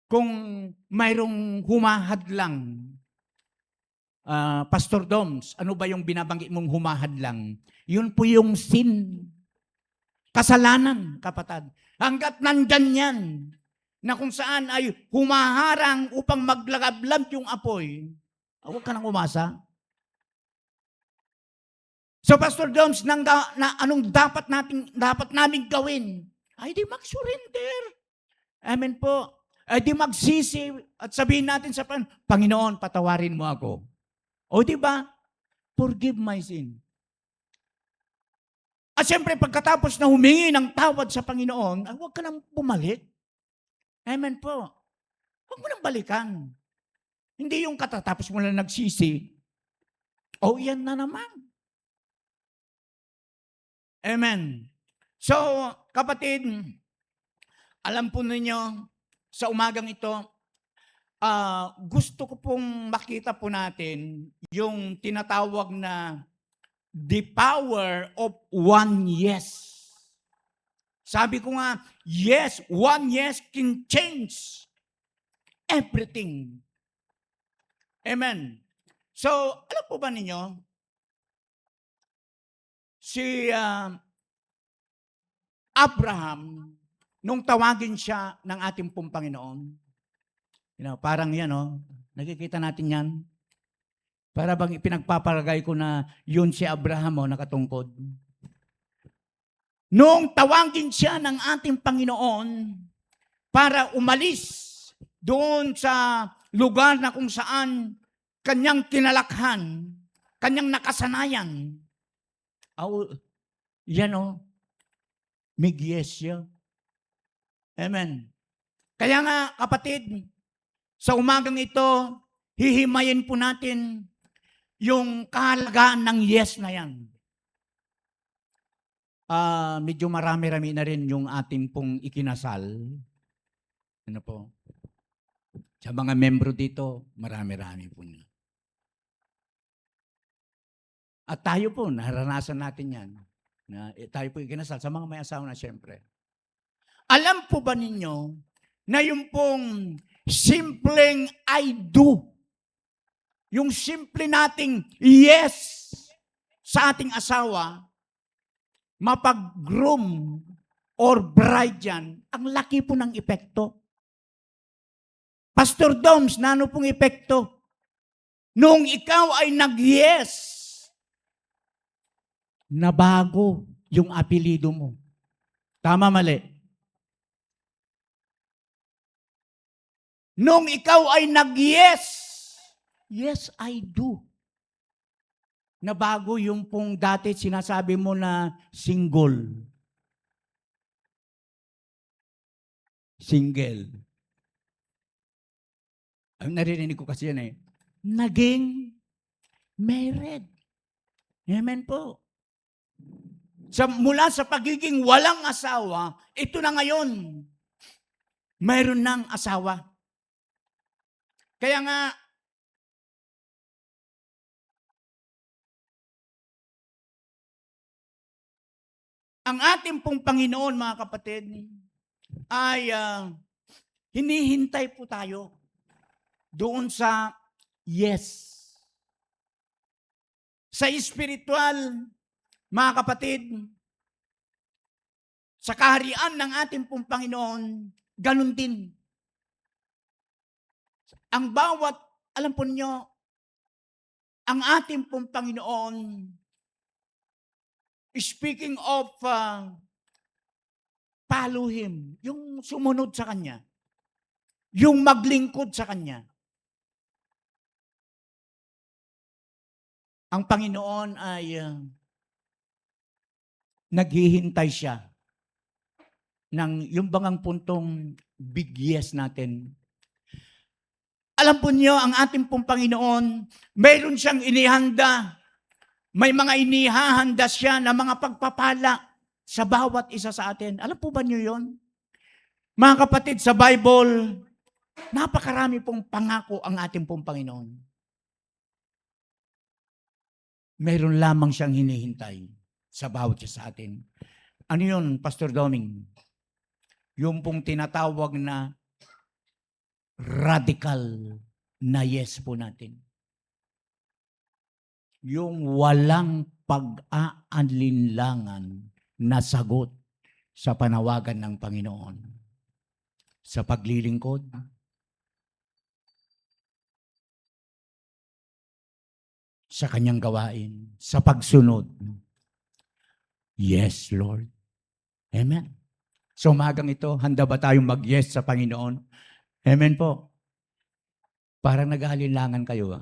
kung mayroong humahadlang, Pastor Doms, ano ba yung binabanggit mong humahadlang? Yun po yung sin. Kasalanan, kapatid. Hanggat nandyan yan, na kung saan ay humaharang upang maglagablab yung apoy, huwag ka nang umasa. So Pastor Doms, anong dapat namin gawin? Ay di mag-surrender. Amen po. Ay di magsisi at sabihin natin sa Panginoon, patawarin mo ako. O di ba? Forgive my sin. At siyempre, pagkatapos na humingi ng tawad sa Panginoon, ay huwag ka nang bumalik. Amen po. Huwag mo nang balikan. Hindi yung katatapos mo na nagsisi. O yan na naman. Amen. So, kapatid, alam po ninyo, sa umagang ito, gusto ko pong makita po natin yung tinatawag na the power of one yes. Sabi ko nga, yes, one yes can change everything. Amen. So, alam po ba ninyo, si Abraham, nung tawagin siya ng ating pong Panginoon, parang yan, nakikita natin yan. Para bang ipinagpapalagay ko na yun si Abraham, nakatungkod. Nung tawagin siya ng ating Panginoon para umalis doon sa lugar na kung saan kanyang kinalakhan, kanyang nakasanayan, yan mig-yes siya. Amen. Kaya nga, kapatid, sa umagang ito, hihimayin po natin yung kahalagaan ng yes na yan. Medyo marami-rami na rin yung ating pong ikinasal. Ano po? Sa mga membro dito, marami-rami po na. At tayo po, naranasan natin yan. Tayo po ikinasal sa mga may asawa na siyempre. Alam po ba ninyo na yung pong simpleng I do, yung simple nating yes sa ating asawa, mapag-groom or bride yan, ang laki po ng epekto. Pastor Doms, nano pong epekto? Nung ikaw ay nag-yes, nabago yung apelido mo. Tama, mali? Nung ikaw ay nag-yes, yes, I do. Nabago yung pong dati sinasabi mo na single. Single. Ang naririnig ko kasi yan naging married. Amen po. Mula sa pagiging walang asawa, ito na ngayon, mayroon ng asawa. Kaya nga, Ang ating pong Panginoon, mga kapatid, ay hinihintay po tayo doon sa yes. Sa spiritual, mga kapatid, sa kaharian ng ating pong Panginoon, ganun din. Ang bawat, alam po niyo, ang ating pong Panginoon, speaking of follow Him, yung sumunod sa Kanya, yung maglingkod sa Kanya. Ang Panginoon ay naghihintay siya ng yung bangang puntong big yes natin. Alam po niyo, ang ating pong Panginoon, mayroon siyang inihanda. May mga inihahanda siya na mga pagpapala sa bawat isa sa atin. Alam po ba niyo yon? Mga kapatid, sa Bible, napakarami pong pangako ang ating pong Panginoon. Mayroon lamang siyang hinihintay sa bawat isa sa atin. Ano yun, Pastor Doming? Yung pong tinatawag na radical na yes po natin. Yung walang pag-aalinlangan na sagot sa panawagan ng Panginoon. Sa paglilingkod, sa kanyang gawain, sa pagsunod. Yes, Lord. Amen. So umagang ito, handa ba tayong mag-yes sa Panginoon? Amen po. Parang nag-aalinlangan kayo.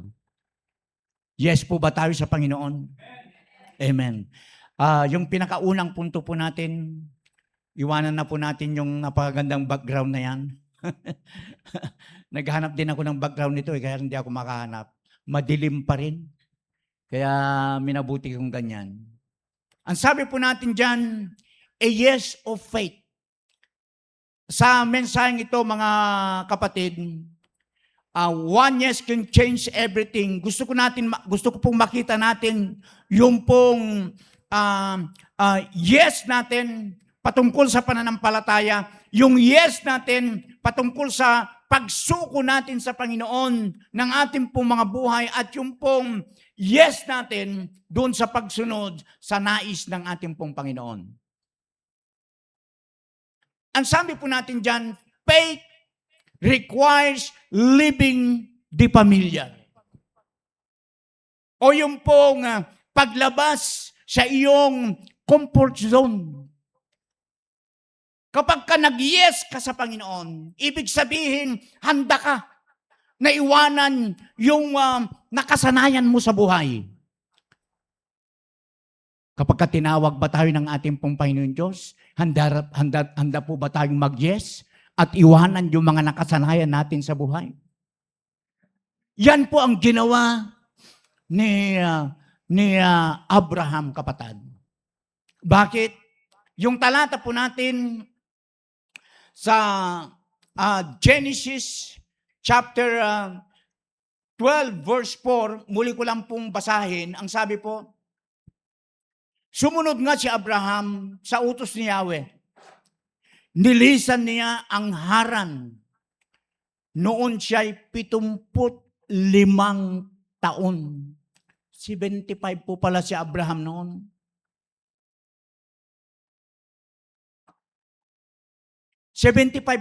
Yes po ba tayo sa Panginoon? Amen. Yung pinakaunang punto po natin, iwanan na po natin yung napakagandang background na yan. Naghanap din ako ng background nito, kaya hindi ako makahanap. Madilim pa rin. Kaya minabuti kong ganyan. Ang sabi po natin dyan, a yes of faith. Sa mensaheng ito, mga kapatid, one yes can change everything. Gusto ko pong makita natin yung pong yes natin patungkol sa pananampalataya, yung yes natin patungkol sa pagsuko natin sa Panginoon ng ating pong mga buhay at yung pong yes natin doon sa pagsunod sa nais ng ating pong Panginoon. Ang sabi po natin dyan, faith requires living the pamilya. O yung pong paglabas sa iyong comfort zone. Kapag ka nag-yes ka sa Panginoon, ibig sabihin, handa ka na iwanan yung nakasanayan mo sa buhay. Kapag ka tinawag ba tayo ng ating pong Panginoon Diyos, handa po ba tayong mag-yes at iwanan yung mga nakasanayan natin sa buhay? Yan po ang ginawa ni Abraham, kapatid. Bakit? Yung talata po natin sa Genesis chapter 12 verse 4, muli ko lang pong basahin, ang sabi po, sumunod nga si Abraham sa utos ni Yahweh. Nilisan niya ang Haran. Noon siya'y 75 taon. 75 po pala si Abraham noon.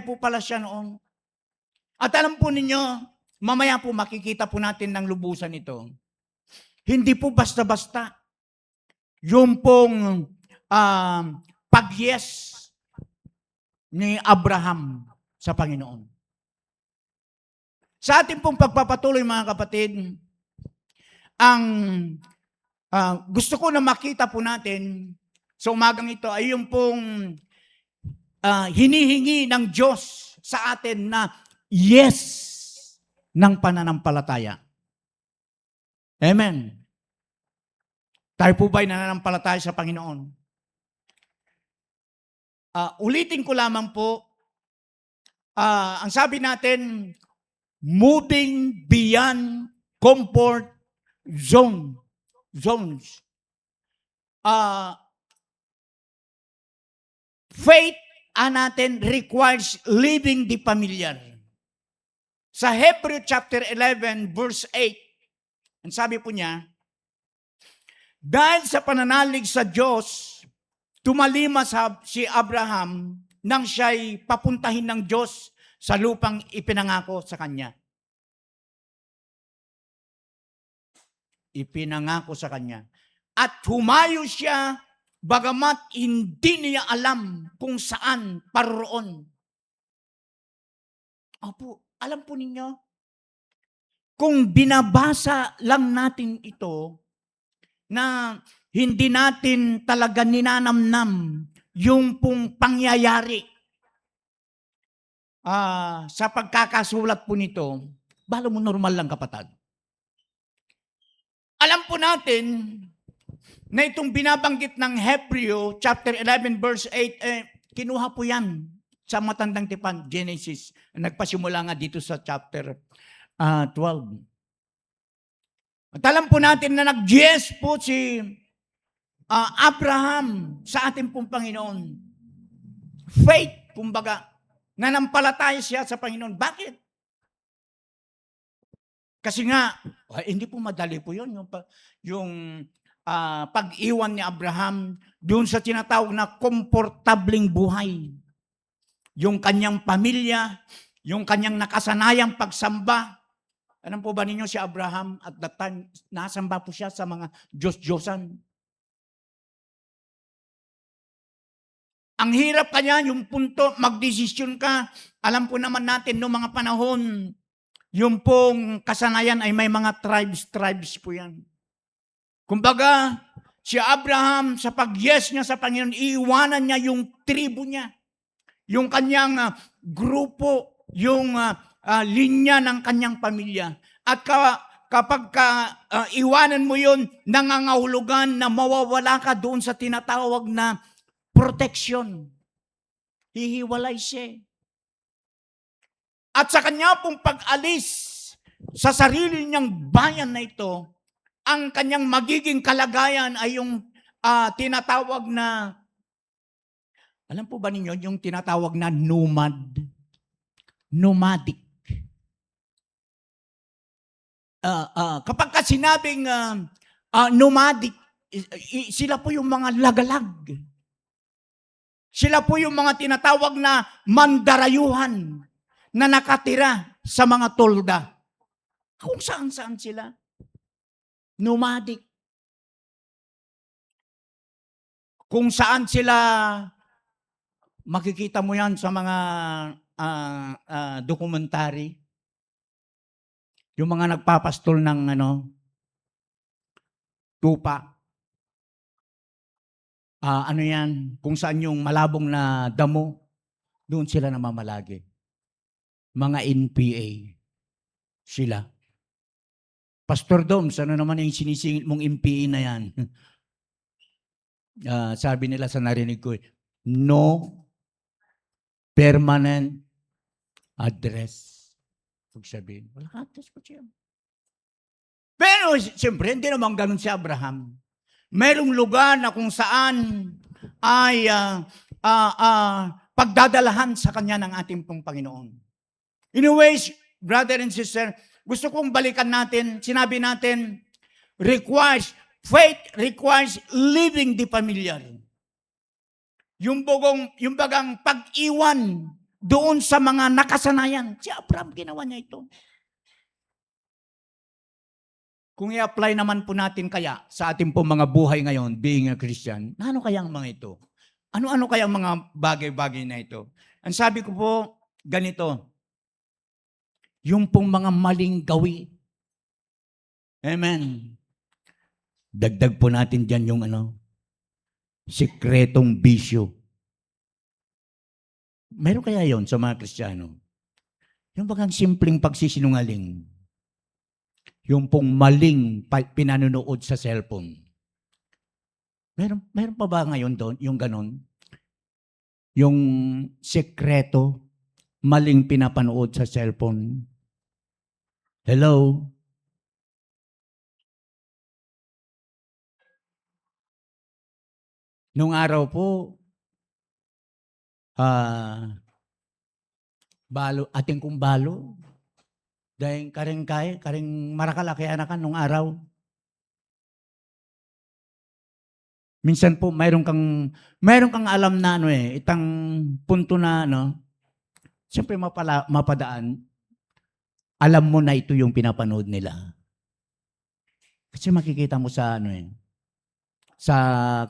Po pala siya noon. At alam po ninyo, mamaya po makikita po natin ng lubusan ito. Hindi po basta-basta yung pong pag-yes ni Abraham sa Panginoon. Sa ating pong pagpapatuloy, mga kapatid, ang gusto ko na makita po natin sa umagang ito ay yung pong hinihingi ng Diyos sa atin na yes ng pananampalataya. Amen. Tayo po ba'y nananampalataya sa Panginoon? Ulitin ko lamang po, ang sabi natin, moving beyond comfort zones. faith natin requires leaving the familiar. Sa Hebrew chapter 11 verse 8, ang sabi po niya, dahil sa pananalig sa Diyos, tumalima si Abraham nang siya'y papuntahin ng Diyos sa lupang ipinangako sa kanya. Ipinangako sa kanya. At humayo siya, bagamat hindi niya alam kung saan paroroon. Opo, alam po ninyo, kung binabasa lang natin ito, na hindi natin talaga ninanamnam yung pong pangyayari sa pagkakasulat po nito, balo mo normal lang kapatid. Alam po natin na itong binabanggit ng Hebreo chapter 11 verse 8, kinuha po yan sa matandang tipan, Genesis. Nagpasimula nga dito sa chapter 12. At alam po natin na nag-yes po si Abraham sa ating pong Panginoon. Faith, kumbaga, nanampalataya siya sa Panginoon. Bakit? Kasi nga, hindi po madali po yun. Yung pag-iwan ni Abraham doon sa tinatawag na komportabling buhay. Yung kanyang pamilya, yung kanyang nakasanayang pagsamba. Alam po ba ninyo si Abraham at that time, nasamba po siya sa mga Diyos-Diyosan. Ang hirap kanya, yung punto, magdesisyon ka. Alam po naman natin, noong mga panahon, yung pong kasanayan ay may mga tribes po yan. Kumbaga, si Abraham, sa pag-yes niya sa Panginoon, iiwanan niya yung tribu niya. Yung kanyang grupo, yung linya ng kanyang pamilya. At kapag iwanan mo yun, nangangahulugan na mawawala ka doon sa tinatawag na protection. Hihiwalay siya. At sa kanya pong pag-alis sa sarili niyang bayan na ito, ang kanyang magiging kalagayan ay yung tinatawag na, alam po ba ninyo, yung tinatawag na nomadic. Kapag ka sinabing nomadic, sila po yung mga lagalag. Sila po yung mga tinatawag na mandarayuhan na nakatira sa mga tolda. Kung saan-saan sila. Nomadic. Kung saan sila, makikita mo yan sa mga dokumentary. Yung mga nagpapastol ng tupa. Ano yan, kung saan yung malabong na damo, doon sila namamalagi. Mga NPA. Sila. Pastor Doms, ano naman yung sinisingit mong NPA na yan? Sabi nila sa narinig ko, no permanent address. Huwag sabihin, wala ka address po siya. Pero siyempre, hindi naman ganun si Abraham. Merong lugar na kung saan ay pagdadalahan sa kanya ng ating pong Panginoon. Anyways, brother and sister, gusto kong balikan natin, sinabi natin, faith requires leaving the familiar. Yung bagang pag-iwan doon sa mga nakasanayan. Si Abraham, ginawa niya ito. Kung i-apply naman po natin kaya sa ating po mga buhay ngayon, being a Christian, ano kaya ang mga ito? Ano-ano kaya ang mga bagay-bagay na ito? Ang sabi ko po, ganito, yung pong mga maling gawi. Amen. Dagdag po natin dyan yung sikretong bisyo. Meron kaya yon sa mga Kristiyano? Yung bagang simpleng pagsisinungaling. Yung pong maling pinanonood sa cellphone. Meron pa ba ngayon doon, yung ganon? Yung sekreto, maling pinapanood sa cellphone. Hello? Nung araw po, balo, ating kong balo. Dahil karing marakalaki anakan nung araw. Minsan po, mayroon kang alam na itang punto na, siyempre mapadaan, alam mo na ito yung pinapanood nila. Kasi makikita mo sa, sa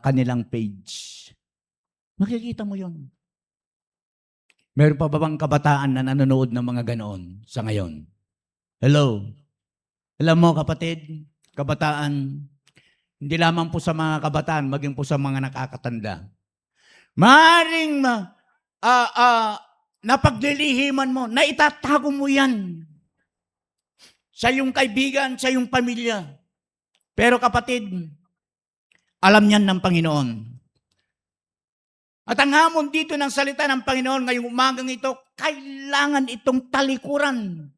kanilang page. Makikita mo yon. Meron pa ba bang kabataan na nanonood ng mga ganoon sa ngayon? Hello? Alam mo kapatid, kabataan, hindi lamang po sa mga kabataan, maging po sa mga nakakatanda. Maring napaglilihiman mo, na itatago mo yan sa iyong kaibigan, sa iyong pamilya. Pero kapatid, alam niyan ng Panginoon. At ang hamon dito ng salita ng Panginoon ngayong umagang ito, kailangan itong talikuran.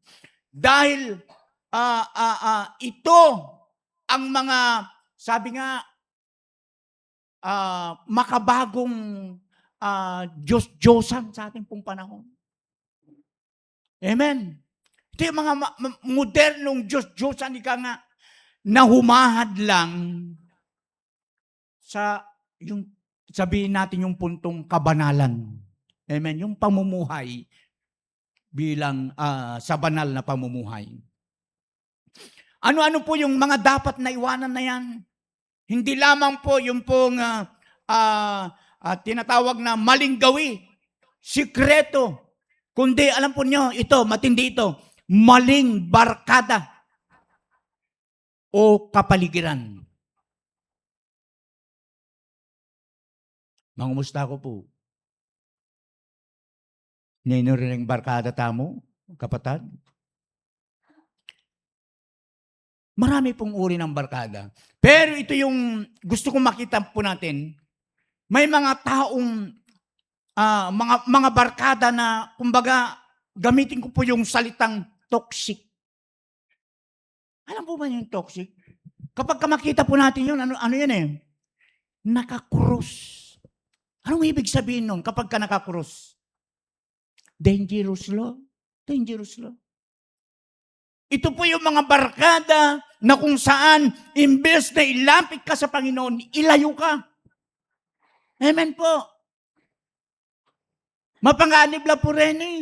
Dahil ito ang mga, sabi nga, makabagong Diyos-Diyosan sa ating pong panahon. Amen. Ito yung mga modernong Diyos-Diyosan, ika nga, na humahad lang sa yung sabihin natin yung puntong kabanalan. Amen. Yung pamumuhay bilang sa banal na pamumuhay. Ano-ano po yung mga dapat na iwanan na yan? Hindi lamang po yung pong tinatawag na maling gawi, sikreto, kundi alam po nyo, ito, matindi ito, maling barkada o kapaligiran. Mangumusta ko po. Nino rin ang barkada tamo, kapatid. Marami pong uri ng barkada. Pero ito yung gusto kong makita po natin. May mga taong, mga barkada na, kumbaga, gamitin ko po yung salitang toxic. Alam po ba yung toxic? Kapag makita po natin yun, ano yan eh? Nakakrus. Anong ibig sabihin nun kapag ka nakakrus? Dangerous law. Dangerous law. Ito po yung mga barkada na kung saan, imbes na ilapit ka sa Panginoon, ilayo ka. Amen po. Mapanganib lang po rin eh.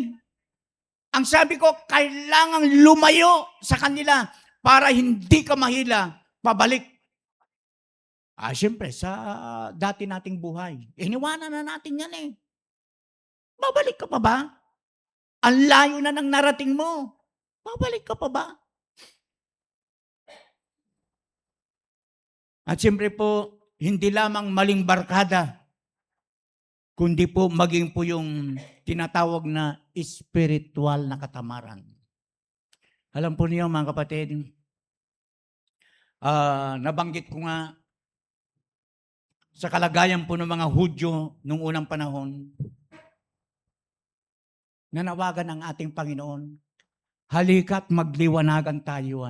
Ang sabi ko, kailangan lumayo sa kanila para hindi ka mahila pabalik. Siyempre, sa dati nating buhay, iniwanan na natin yan eh. Babalik ka pa ba? Ang layo na ng narating mo. Babalik ka pa ba? At siyempre po, hindi lamang maling barkada, kundi po maging po yung tinatawag na spiritual na katamaran. Alam po niyo mga kapatid, nabanggit ko nga sa kalagayan po ng mga Hudyo nung unang panahon, nanawagan ang ating Panginoon, halika't magliwanagan tayo.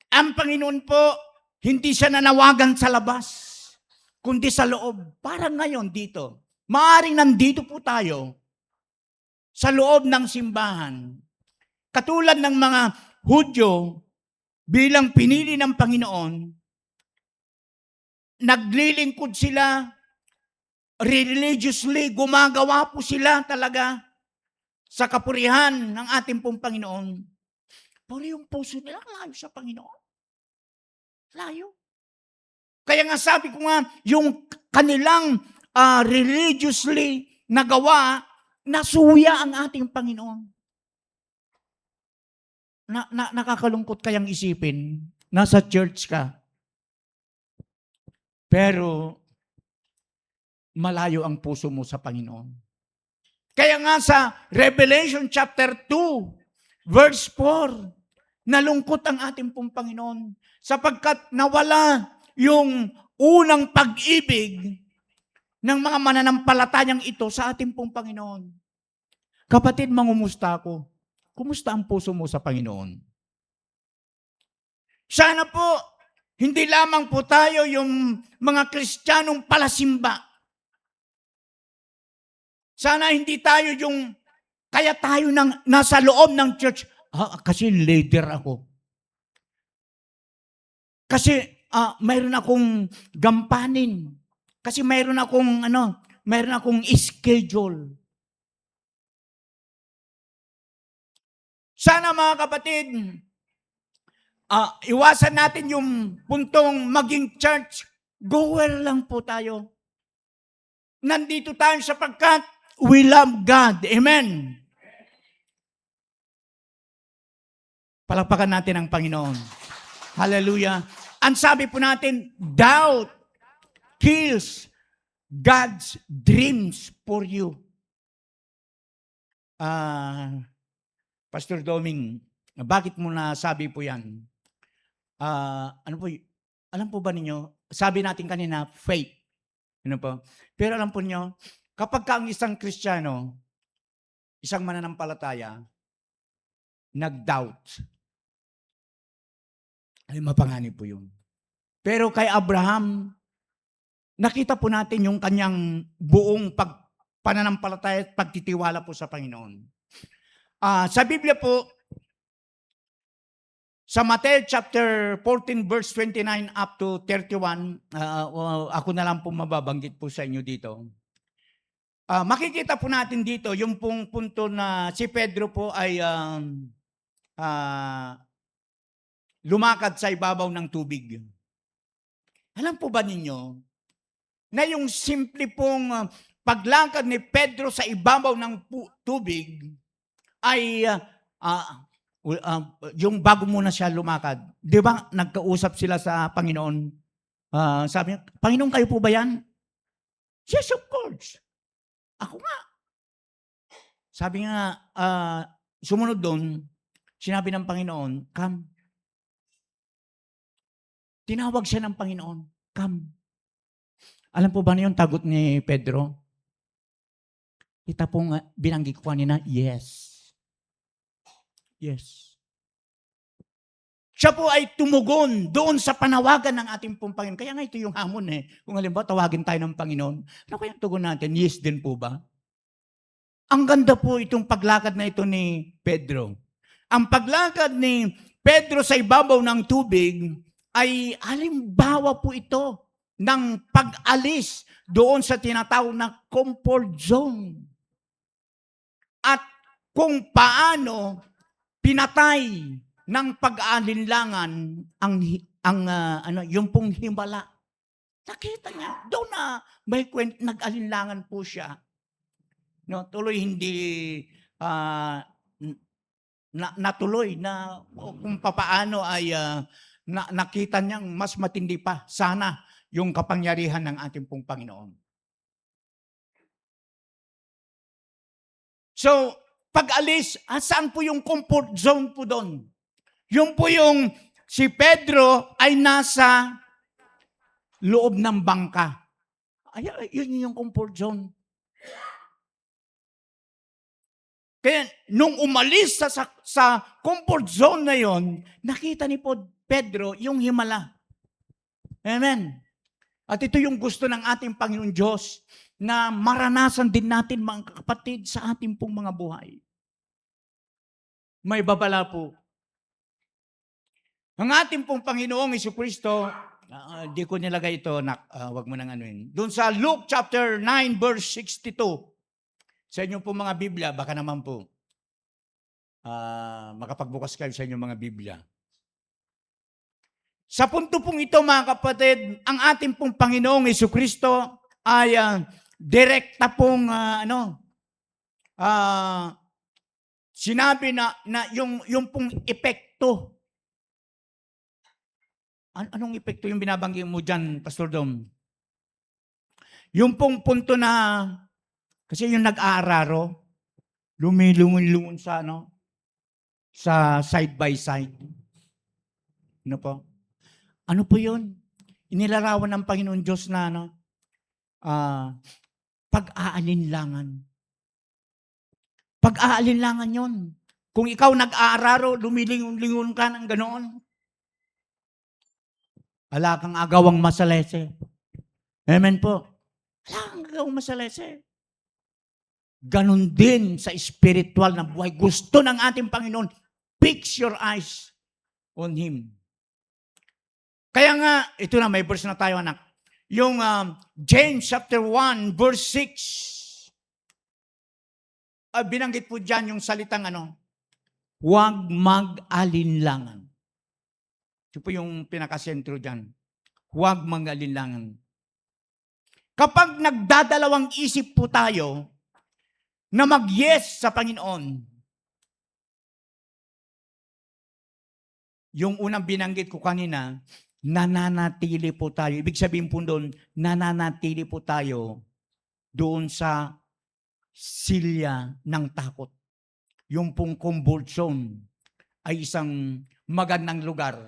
Ang Panginoon po, hindi siya nanawagan sa labas, kundi sa loob. Parang ngayon dito, maaaring nandito po tayo sa loob ng simbahan. Katulad ng mga Hudyo, bilang pinili ng Panginoon, naglilingkod sila, religiously, gumagawa po sila talaga sa kapurihan ng ating pong Panginoon. Pero yung puso nila, layo sa Panginoon. Layo. Kaya nga sabi ko nga, yung kanilang religiously nagawa, nasuya ang ating Panginoon. Nakakalungkot kayang isipin, nasa church ka, pero malayo ang puso mo sa Panginoon. Kaya nga sa Revelation chapter 2, verse 4, nalungkot ang ating pong Panginoon sapagkat nawala yung unang pag-ibig ng mga mananampalatayang ito sa ating pong Panginoon. Kapatid, mangumusta ako. Kumusta ang puso mo sa Panginoon? Sana po, hindi lamang po tayo yung mga Kristiyanong palasimba. Sana hindi tayo yung, kaya tayo nasa loob ng church. Kasi leader ako. Kasi mayroon akong gampanin. Kasi mayroon akong schedule. Sana mga kapatid, iwasan natin yung puntong maging church goer lang po tayo. Nandito tayo sapagkat we love God. Amen. Palakpakan natin ang Panginoon. Hallelujah. Ang sabi po natin, doubt kills God's dreams for you. Pastor Doming, bakit mo nasabi po yan? Alam po ba ninyo, sabi natin kanina, faith. Ano po? Pero alam po niyo, kapag ka ang isang Kristiyano, isang mananampalataya, nag-doubt, ay mapanganib po yun. Pero kay Abraham, nakita po natin yung kanyang buong pananampalataya at pagtitiwala po sa Panginoon. Sa Biblia po, sa Matthew chapter 14 verse 29 up to 31, ako na lang po mababanggit po sa inyo dito. Makikita po natin dito yung pong punto na si Pedro po ay lumakad sa ibabaw ng tubig. Alam po ba ninyo na yung simple pong paglakad ni Pedro sa ibabaw ng tubig ay yung bago muna siya lumakad, di ba nagkausap sila sa Panginoon? Sabi niya, Panginoon, kayo po ba yan? Yes, of course. Ako nga. Sabi nga, sumunod doon, sinabi ng Panginoon, come. Tinawag siya ng Panginoon, come. Alam po ba na yung tagot ni Pedro? Kita pong binanggit ko kanina, yes. Yes. Siya po ay tumugon doon sa panawagan ng ating pong Panginoon. Kaya nga ito yung hamon eh. Kung halimbawa tawagin tayo ng Panginoon, ano kaya tugon natin? Yes din po ba? Ang ganda po itong paglakad na ito ni Pedro. Ang paglakad ni Pedro sa ibabaw ng tubig ay halimbawa po ito ng pag-alis doon sa tinatawag na comfort zone. At kung paano pinatay ng pag-aalinlangan yung pong himala. Nakita niya, doon na may nag-alinlangan po siya. No, tuloy hindi natuloy na kung papaano ay nakita niyang mas matindi pa sana yung kapangyarihan ng ating pong Panginoon. So, pag-alis, saan po yung comfort zone po doon? Yung po yung si Pedro ay nasa loob ng bangka. Yun yung comfort zone. Kaya nung umalis sa comfort zone na yon, nakita ni Pedro yung himala. Amen. At ito yung gusto ng ating Panginoon Diyos na maranasan din natin mga kapatid sa ating pong mga buhay. May babala po. Ang ating pong Panginoong Jesucristo, di ko nilagay ito, wag mo nang anuin. Doon sa Luke chapter 9 verse 62, sa inyong pong mga Biblia, baka naman po, makapagbukas kayo sa inyong mga Biblia. Sa punto pong ito, mga kapatid, ang ating pong Panginoong Jesucristo ay direkta pong sinabi na yung pong epekto. Anong epekto yung binabanggit mo dyan, Pastor Dom? Yung pong punto na, kasi yung nag-aararo, lumilungon sa sa side by side. Ano po? Ano po yun? Inilarawan ng Panginoon Diyos na pag-aalinlangan. Pag-aalinlangan yun. Kung ikaw nag-aararo, lumilingon-lingon ka ng ganoon. Ala kang agawang masalese. Amen po. Ala kang agawang masalese. ganun din sa spiritual na buhay. Gusto ng ating Panginoon, fix your eyes on Him. Kaya nga, ito na, may verse na tayo, anak. Yung James chapter 1, verse 6. Binanggit po dyan yung salitang huwag mag-alinlangan. Ito po yung pinakasentro dyan. Huwag mag-alinlangan. Kapag nagdadalawang isip po tayo na mag-yes sa Panginoon, yung unang binanggit ko kanina, nananatili po tayo. Ibig sabihin po doon, nananatili po tayo doon sa silya ng takot. Yung pong convulsion ay isang magandang lugar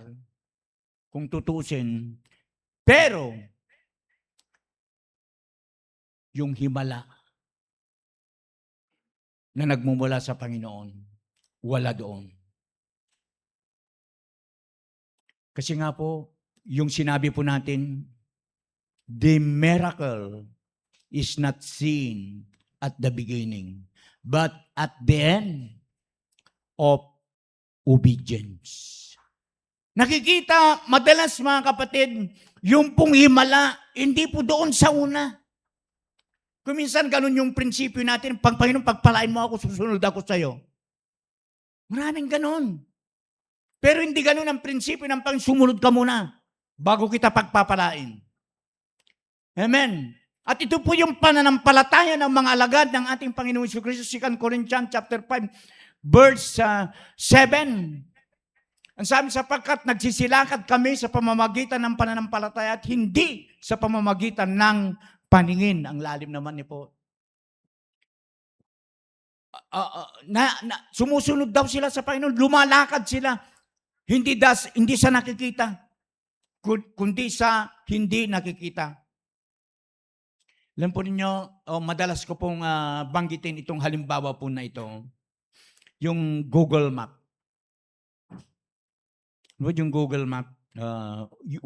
kung tutusin. Pero, yung himala na nagmumula sa Panginoon, wala doon. Kasi nga po, yung sinabi po natin, the miracle is not seen at the beginning, but at the end of obedience. Nakikita, madalas mga kapatid, yung pong himala, hindi po doon sa una. Kung minsan ganun yung prinsipyo natin, Panginoon, pagpalain mo ako, susunod ako sa'yo. Maraming ganun. Pero hindi ganun ang prinsipyo ng Panginoon, sumunod ka muna bago kita pagpapalain. Amen. At ito po yung pananampalataya ng mga alagad ng ating Panginoon Jesucristo, 2 Corinthians chapter 5, verse 7. Ang sabi, sapagkat nagsisilakad kami sa pamamagitan ng pananampalataya at hindi sa pamamagitan ng paningin. Ang lalim naman ni po. Sumusunod daw sila sa Panginoon, lumalakad sila. Hindi sa nakikita, kundi sa hindi nakikita. Alam po ninyo, madalas ko pong banggitin itong halimbawa po na ito, yung Google Map. Ano yung Google Map?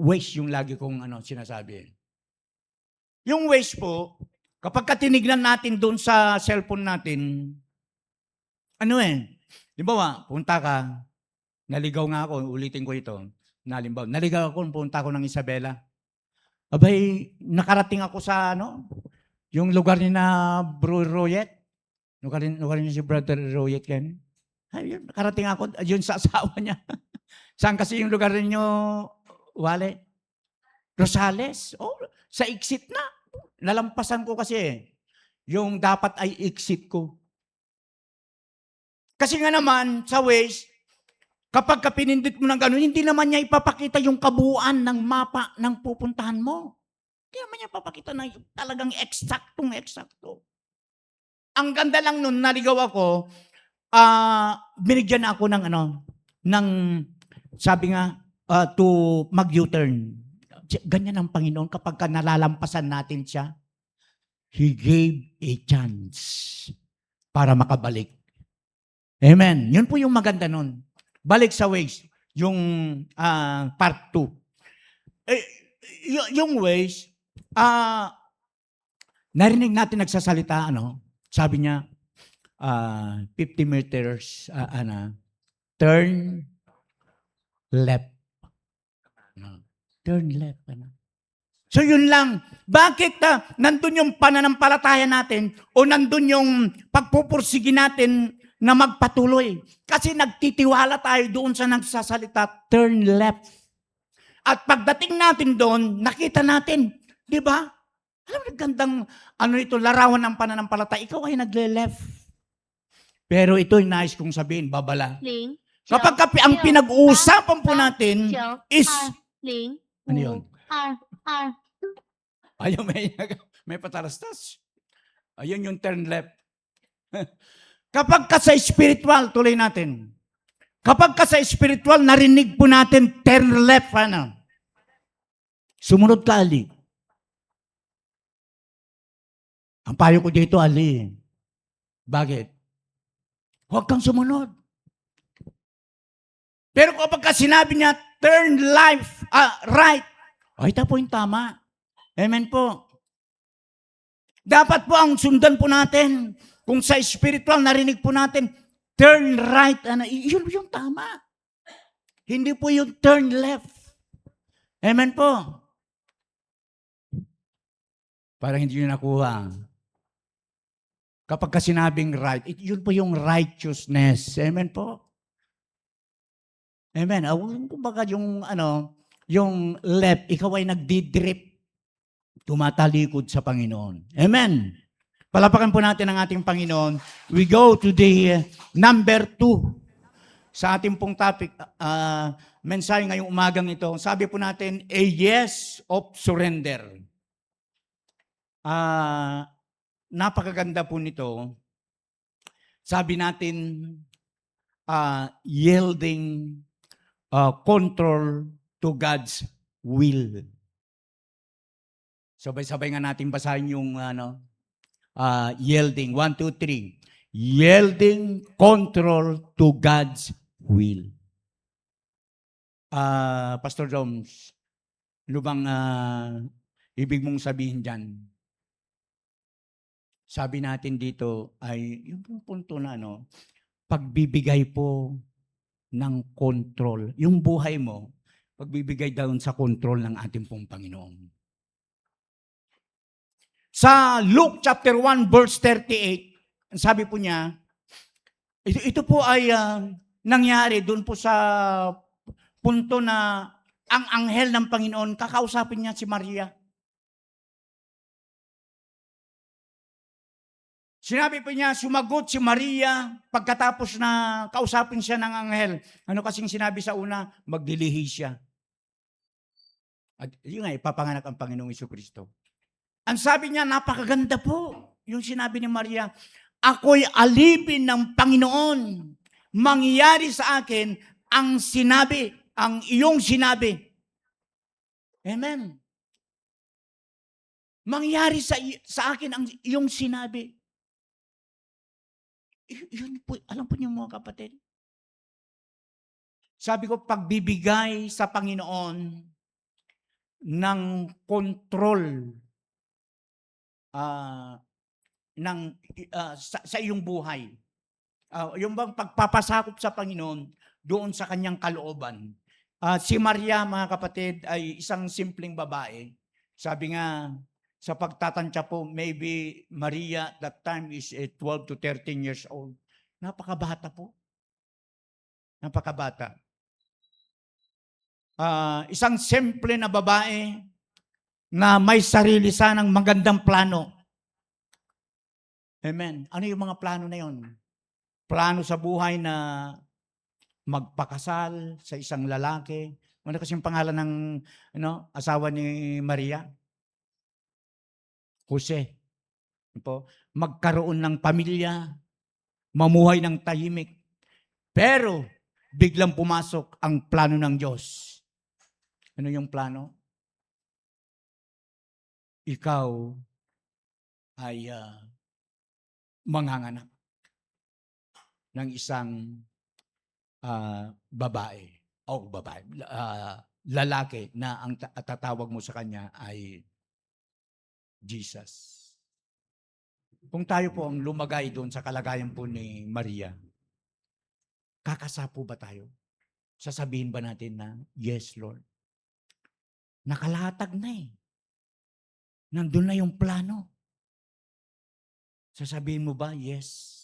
Waze yung lagi kong sinasabi. Yung Waze po, kapag tinignan natin doon sa cellphone natin, di ba punta ka, naligaw nga ako, ulitin ko ito, naligaw ako, punta ako ng Isabela. Abay, nakarating ako sa yung lugar ni na Bro Royet. Lugar niya si Brother Royet kan. Ayun, nakarating ako, yun sa asawa niya. Saan kasi yung lugar ninyo, Wale? Rosales? Oh, sa exit na. Nalampasan ko kasi yung dapat ay exit ko. Kasi nga naman, sa Waze, kapag pinindot mo ng gano'n, hindi naman niya ipapakita yung kabuuan ng mapa ng pupuntahan mo. Hindi naman niya ipapakita na talagang eksaktong-eksakto. Ang ganda lang nun, naligaw ako, binigyan ako ng sabi nga, to mag-U-turn. Ganyan ang Panginoon kapag nalalampasan natin siya. He gave a chance para makabalik. Amen. Yun po yung maganda nun. Balik sa Waze, yung part 2. Yung Waze, narinig natin nagsasalita, sabi niya, 50 meters, turn left. Turn left. So yun lang. Bakit nandun yung pananampalataya natin o nandun yung pagpupursige natin na magpatuloy? Kasi nagtitiwala tayo doon sa nagsasalita, turn left. At pagdating natin doon, nakita natin, di ba? Alam mo, gandang, larawan ng pananampalataya. Ikaw ay nagle-left. Pero ito yung nais kong sabihin, babala. Kapag ang pinag-uusapan po natin is, ano yun? Ayun, may patarastas. Ayun yung turn left. Kapag ka sa spiritual, tuloy natin. Kapag ka sa spiritual, narinig po natin, turn left, sumunod ka, Ali. Ang payo ko dito, Ali. Bakit? Huwag kang sumunod. Pero kapag ka sinabi niya, turn right, ito po yung tama. Amen po. Dapat po ang sundan po natin, kung sa spiritual narinig po natin, turn right, yun yung tama. Hindi po yung turn left. Amen po. Parang hindi nyo nakuha. Kapag ka sinabing right, yun po yung righteousness. Amen po. Amen. Kumbaga yung left, ikaw ay nagdidrip, tumatalikod sa Panginoon. Amen. Palapakan po natin ang ating Panginoon. We go to the number 2 sa ating pong topic, mensahe ngayong umagang ito. Sabi po natin, a yes of surrender. Napakaganda po nito. Sabi natin, yielding control to God's will. Sabay-sabay nga natin basahin yung yielding. 1, 2, 3. Yielding control to God's will. Pastor Jones, ano bang ibig mong sabihin dyan? Sabi natin dito ay yung punto na pagbibigay po ng control. Yung buhay mo, pagbibigay doon sa control ng ating pong Panginoon. Sa Luke chapter 1 verse 38, sabi po niya, ito po ay nangyari doon po sa punto na ang anghel ng Panginoon, kakausapin niya si Maria. Sinabi pa niya, sumagot si Maria pagkatapos na kausapin siya ng anghel. Ano kasing sinabi sa una? Magdilihi siya. At yun nga, ipapanganak ang Panginoong Jesucristo. Ang sabi niya, napakaganda po. Yung sinabi ni Maria, ako'y alipin ng Panginoon. Mangyayari sa akin ang sinabi, ang iyong sinabi. Amen. Mangyayari sa akin ang iyong sinabi. Yun po, alam po niyo mga kapatid. Sabi ko, pagbibigay sa Panginoon ng kontrol sa iyong buhay. Yung bang pagpapasakop sa Panginoon doon sa kanyang kalooban. Si Maria, mga kapatid, ay isang simpleng babae. Sabi nga, sa pagtatansya po, maybe Maria that time is 12 to 13 years old. Napakabata po. Napakabata. Isang simple na babae na may sarili sanang magandang plano. Amen. Ano yung mga plano na yon? Plano sa buhay na magpakasal sa isang lalaki. Ano kasi yung pangalan ng asawa ni Maria? Jose. Po, magkaroon ng pamilya, mamuhay ng tahimik. Pero biglang pumasok ang plano ng Diyos. Ano yung plano? Ikaw ay manganganak ng isang babae. Lalaki na ang tatawag mo sa kanya ay Jesus. Kung tayo po ang lumagay doon sa kalagayan po ni Maria, kakasa po ba tayo? Sasabihin ba natin na, yes, Lord? Nakalatag na eh. Nandun na yung plano. Sasabihin mo ba, yes?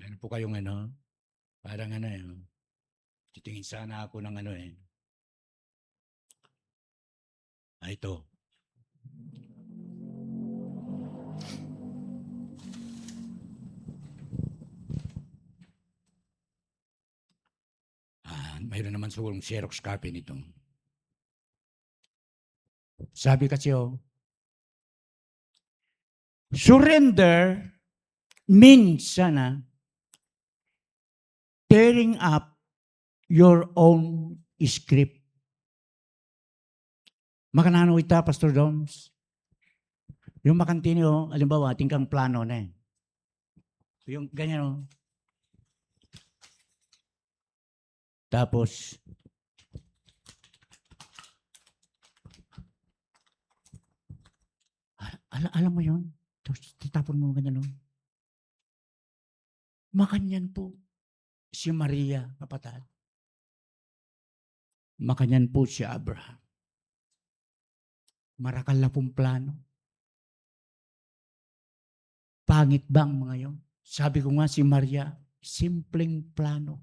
Meron po kayong parang titingin sana ako ng ito. Mayroon naman sigurong Xerox copy nito. Sabi kasi surrender means tearing up your own script. Makanano ita, Pastor Jones? Yung makantini, alimbawa, ating kang plano na eh. Yung ganyan Tapos, alam mo yun? Tapos tatapon mo ganyan, no? Makanyan po si Maria, kapatid. Makanyan po si Abraham. Marakal na pong plano. Pangit ba ang mga yun? Sabi ko nga si Maria, simpleng plano.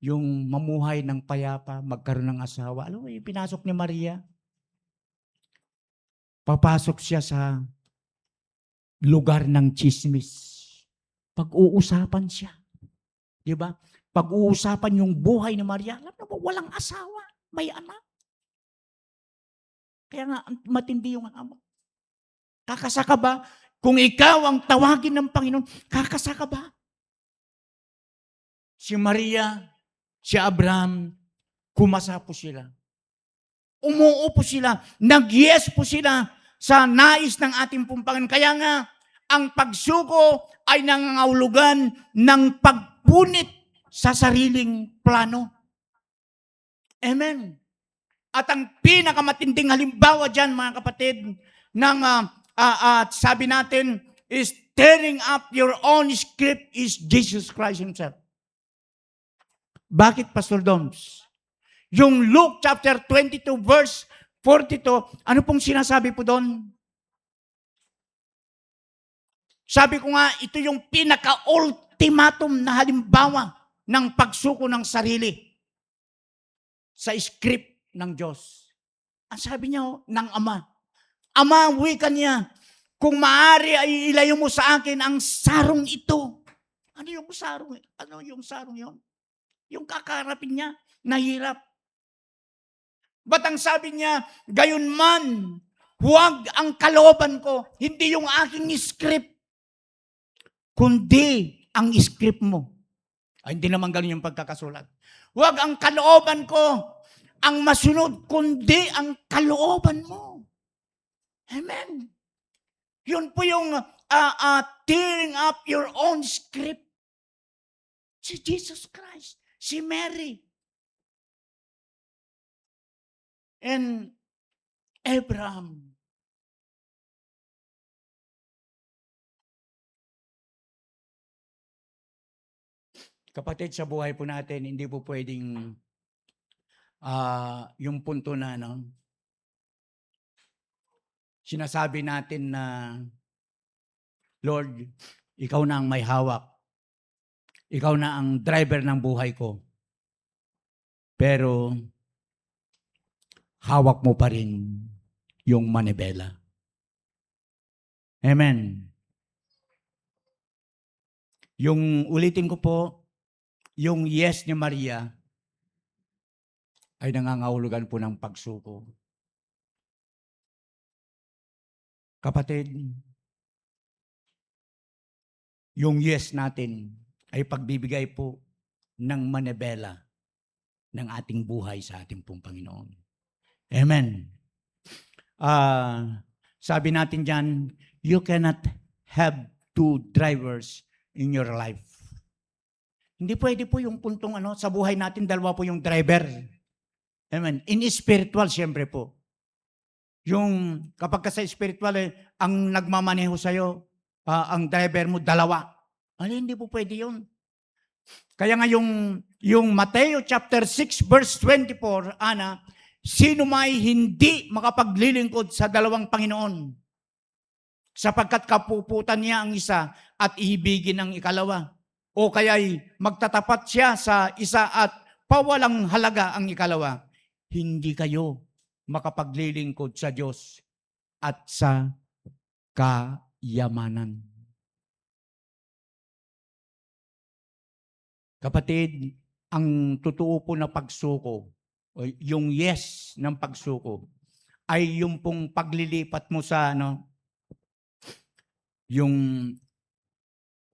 Yung mamuhay ng payapa, magkaroon ng asawa. Alam mo, pinasok ni Maria. Papasok siya sa lugar ng chismis. Pag-uusapan siya. Di ba? Pag-uusapan yung buhay ni Maria. Alam mo, walang asawa. May anak. Kaya nga, matindi yung ama. Kakasa ka ba? Kung ikaw ang tawagin ng Panginoon, kakasa ka ba? Si Maria, si Abraham, kumasa po sila. Umuupo sila. Nag-yes po sila sa nais ng ating pong Panginoon. Kaya nga, ang pagsuko ay nangangahulugan ng pagpunit sa sariling plano. Amen. At ang pinakamatinding halimbawa dyan, mga kapatid, ng sabi natin, is tearing up your own script is Jesus Christ Himself. Bakit, Pastor Doms? Yung Luke chapter 22 verse 42, ano pong sinasabi po doon? Sabi ko nga, ito yung pinaka-ultimatum na halimbawa ng pagsuko ng sarili sa script ng Diyos. Ang sabi niya ng Ama, Ama, wika niya, kung maaari ay ilayo mo sa akin ang sarong ito. Ano yung sarong? Ano yung sarong yun? Yung kakarapin niya, nahirap. Ba't ang sabi niya, gayon man, huwag ang kalooban ko, hindi yung aking script, kundi ang script mo. Ay, hindi naman ganun yung pagkakasulat. Huwag ang kalooban ko ang masunod, kundi ang kalooban mo. Amen. Yun po yung tearing up your own script. Si Jesus Christ, si Mary, and Abraham. Kapatid, sa buhay po natin, hindi po pwedeng yung punto na sinasabi natin na, Lord, ikaw na ang may hawak. Ikaw na ang driver ng buhay ko. Pero, hawak mo pa rin yung manibela. Amen. Yung ulitin ko po, yung yes ni Maria ay nangangahulugan po ng pagsuko. Kapatid, yung yes natin ay pagbibigay po ng manibela ng ating buhay sa ating pong Panginoon. Amen. Sabi natin dyan, you cannot have two drivers in your life. Hindi pwede po yung puntong sa buhay natin, dalawa po yung driver. Amen. In spiritual, siyempre po. Yung kapag ka sa spiritual, ang nagmamaneho sa'yo, ang driver mo, dalawa. Hindi po pwede yun. Kaya nga yung Mateo chapter 6 verse 24, sino may hindi makapaglilingkod sa dalawang Panginoon, sapagkat kapuputan niya ang isa at iibigin ang ikalawa. O kaya'y magtatapat siya sa isa at pawalang halaga ang ikalawa. Hindi kayo makapaglilingkod sa Diyos at sa kayamanan. Kapatid, ang totoo po na pagsuko, yung yes ng pagsuko, ay yung pong paglilipat mo sa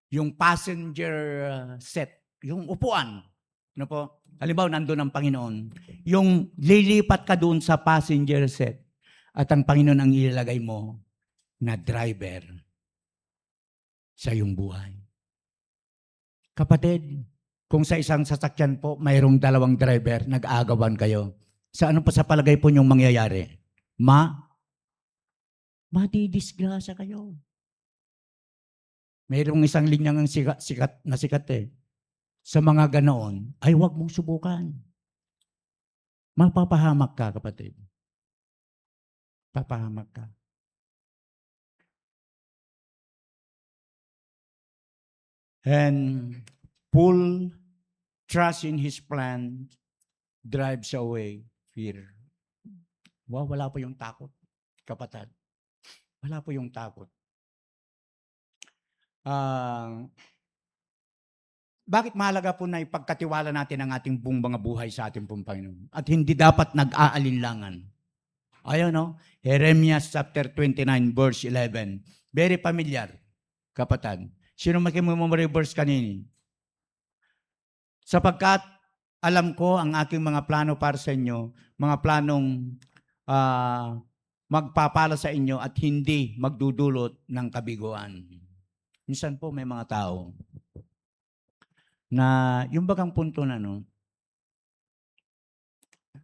yung passenger set, yung upuan. Po? Halimbawa, nandun ang Panginoon. Yung lilipat ka doon sa passenger set at ang Panginoon ang ilalagay mo na driver sa iyong buhay. Kapatid, Kung sa isang sasakyan po, mayroong dalawang driver, nag-aagawan kayo. Sa ano pa sa palagay po niyong mangyayari? Madidisgrasya kayo. Mayroong isang linyang sikat eh. Sa mga ganoon, ay huwag mong subukan. Mapapahamak ka, kapatid. Papahamak ka. And full trust in His plan drives away fear. Wow, wala po yung takot, kapatid. Wala po yung takot. Bakit mahalaga po na ipagkatiwala natin ang ating buong mga buhay sa ating pong Panginoon? At hindi dapat nag-aalinlangan. Ayun, no? Jeremias chapter 29, verse 11. Very familiar, kapatid. Sino makimemorry verse kanini? Sapagkat alam ko ang aking mga plano para sa inyo, mga planong magpapala sa inyo at hindi magdudulot ng kabiguan. Minsan po may mga tao na yung bagang punto na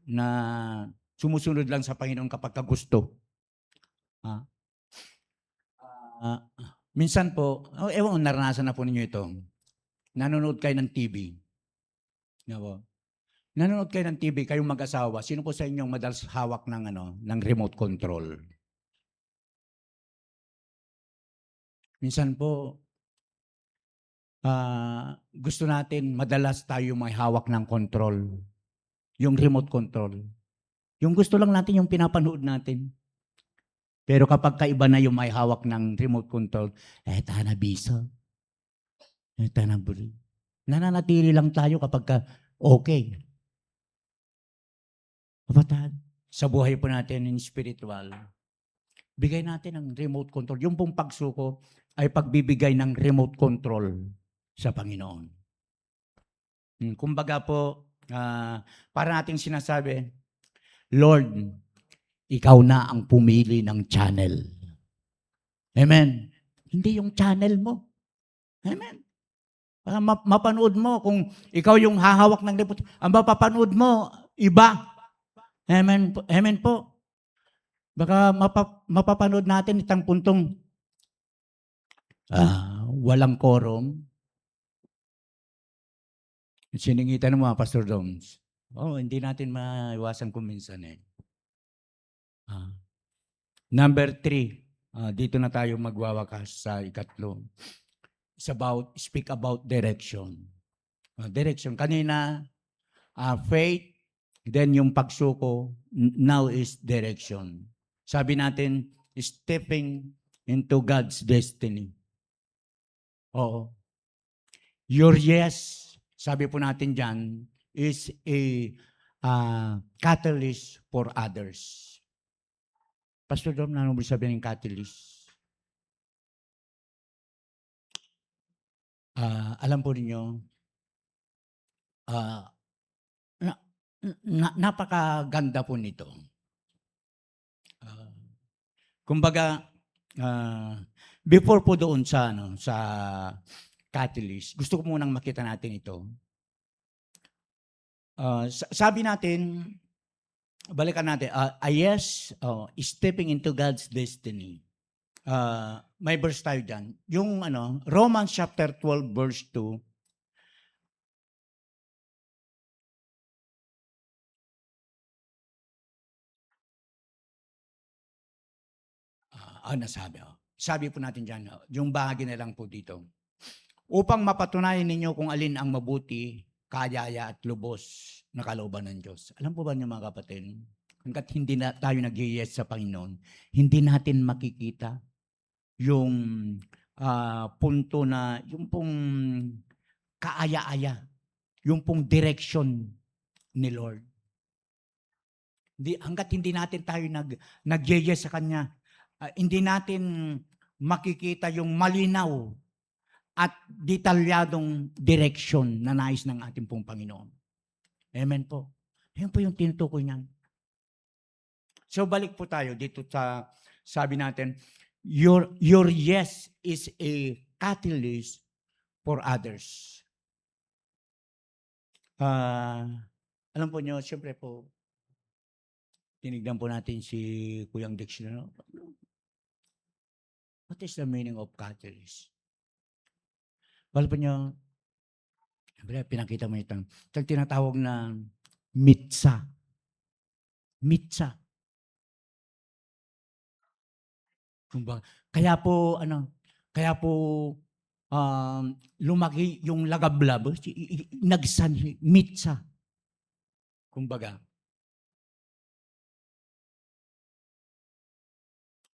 na sumusunod lang sa Panginoon kapag gusto. Minsan po, ewan, naranasan na po ninyo ito. Nanonood kayo ng TV. Nanonood kayo ng TV, kayong mag-asawa. Sino po sa inyong madalas hawak ng remote control? Minsan po, gusto natin madalas tayo may hawak ng control. Yung remote control. Yung gusto lang natin yung pinapanood natin. Pero kapag kaiba na yung may hawak ng remote control, tana biso. Tana buri. Nananatili lang tayo kapag okay. Kapatid, sa buhay po natin in spiritual, bigay natin ang remote control. Yung pong pagsuko ay pagbibigay ng remote control sa Panginoon. Kumbaga po, para nating sinasabi, Lord, ikaw na ang pumili ng channel. Amen. Hindi yung channel mo. Amen. Para mapanood mo kung ikaw yung hahawak ng remote, ang mapapanood mo, iba. Amen. Amen po. Baka mapapanood natin itang puntong walang quorum. Siningitan ng mga Pastor Doms. Hindi natin maiwasan kung minsan eh. Number 3, dito na tayo magwawakas sa ikatlo. It's speak about direction. Direction. Kanina, faith, then yung pagsuko, now is direction. Sabi natin, stepping into God's destiny. Oo. Your yes, sabi po natin dyan, is a catalyst for others. Pastor Dom, ano mo sabihin ng catalyst? Alam po ninyo, napakaganda po nito. Kumbaga, before po doon sa catalyst, gusto ko munang makita natin ito. Sabi natin, balikan natin, yes, stepping into God's destiny. May verse tayo dyan. Yung Romans chapter 12 verse 2. Nasabi. Sabi po natin dyan, yung bahagi na lang po dito. Upang mapatunayan ninyo kung alin ang mabuti, kayaya at lubos na kalooban ng Diyos. Alam po ba niyo mga kapatid, hanggat hindi na tayo nag-yes sa Panginoon, hindi natin makikita yung punto na, yung pong kaaya-aya, yung pong direction ni Lord. Hanggat hindi natin tayo nag-yes sa Kanya, hindi natin makikita yung malinaw at detalyadong direction na nais ng ating pong Panginoon. Amen po. Yan po yung tinutukoy niyan. So balik po tayo dito sa sabi natin, your yes is a catalyst for others. Alam po nyo, siyempre po, tinignan po natin si Kuyang Dictionary. What is the meaning of catalyst? Alam po nyo, siyempre, pinakita mo itong tinatawag na mitsa. Mitsa. Kaya po, lumaki yung lagablab, nagsanhi, mitsa. Kumbaga.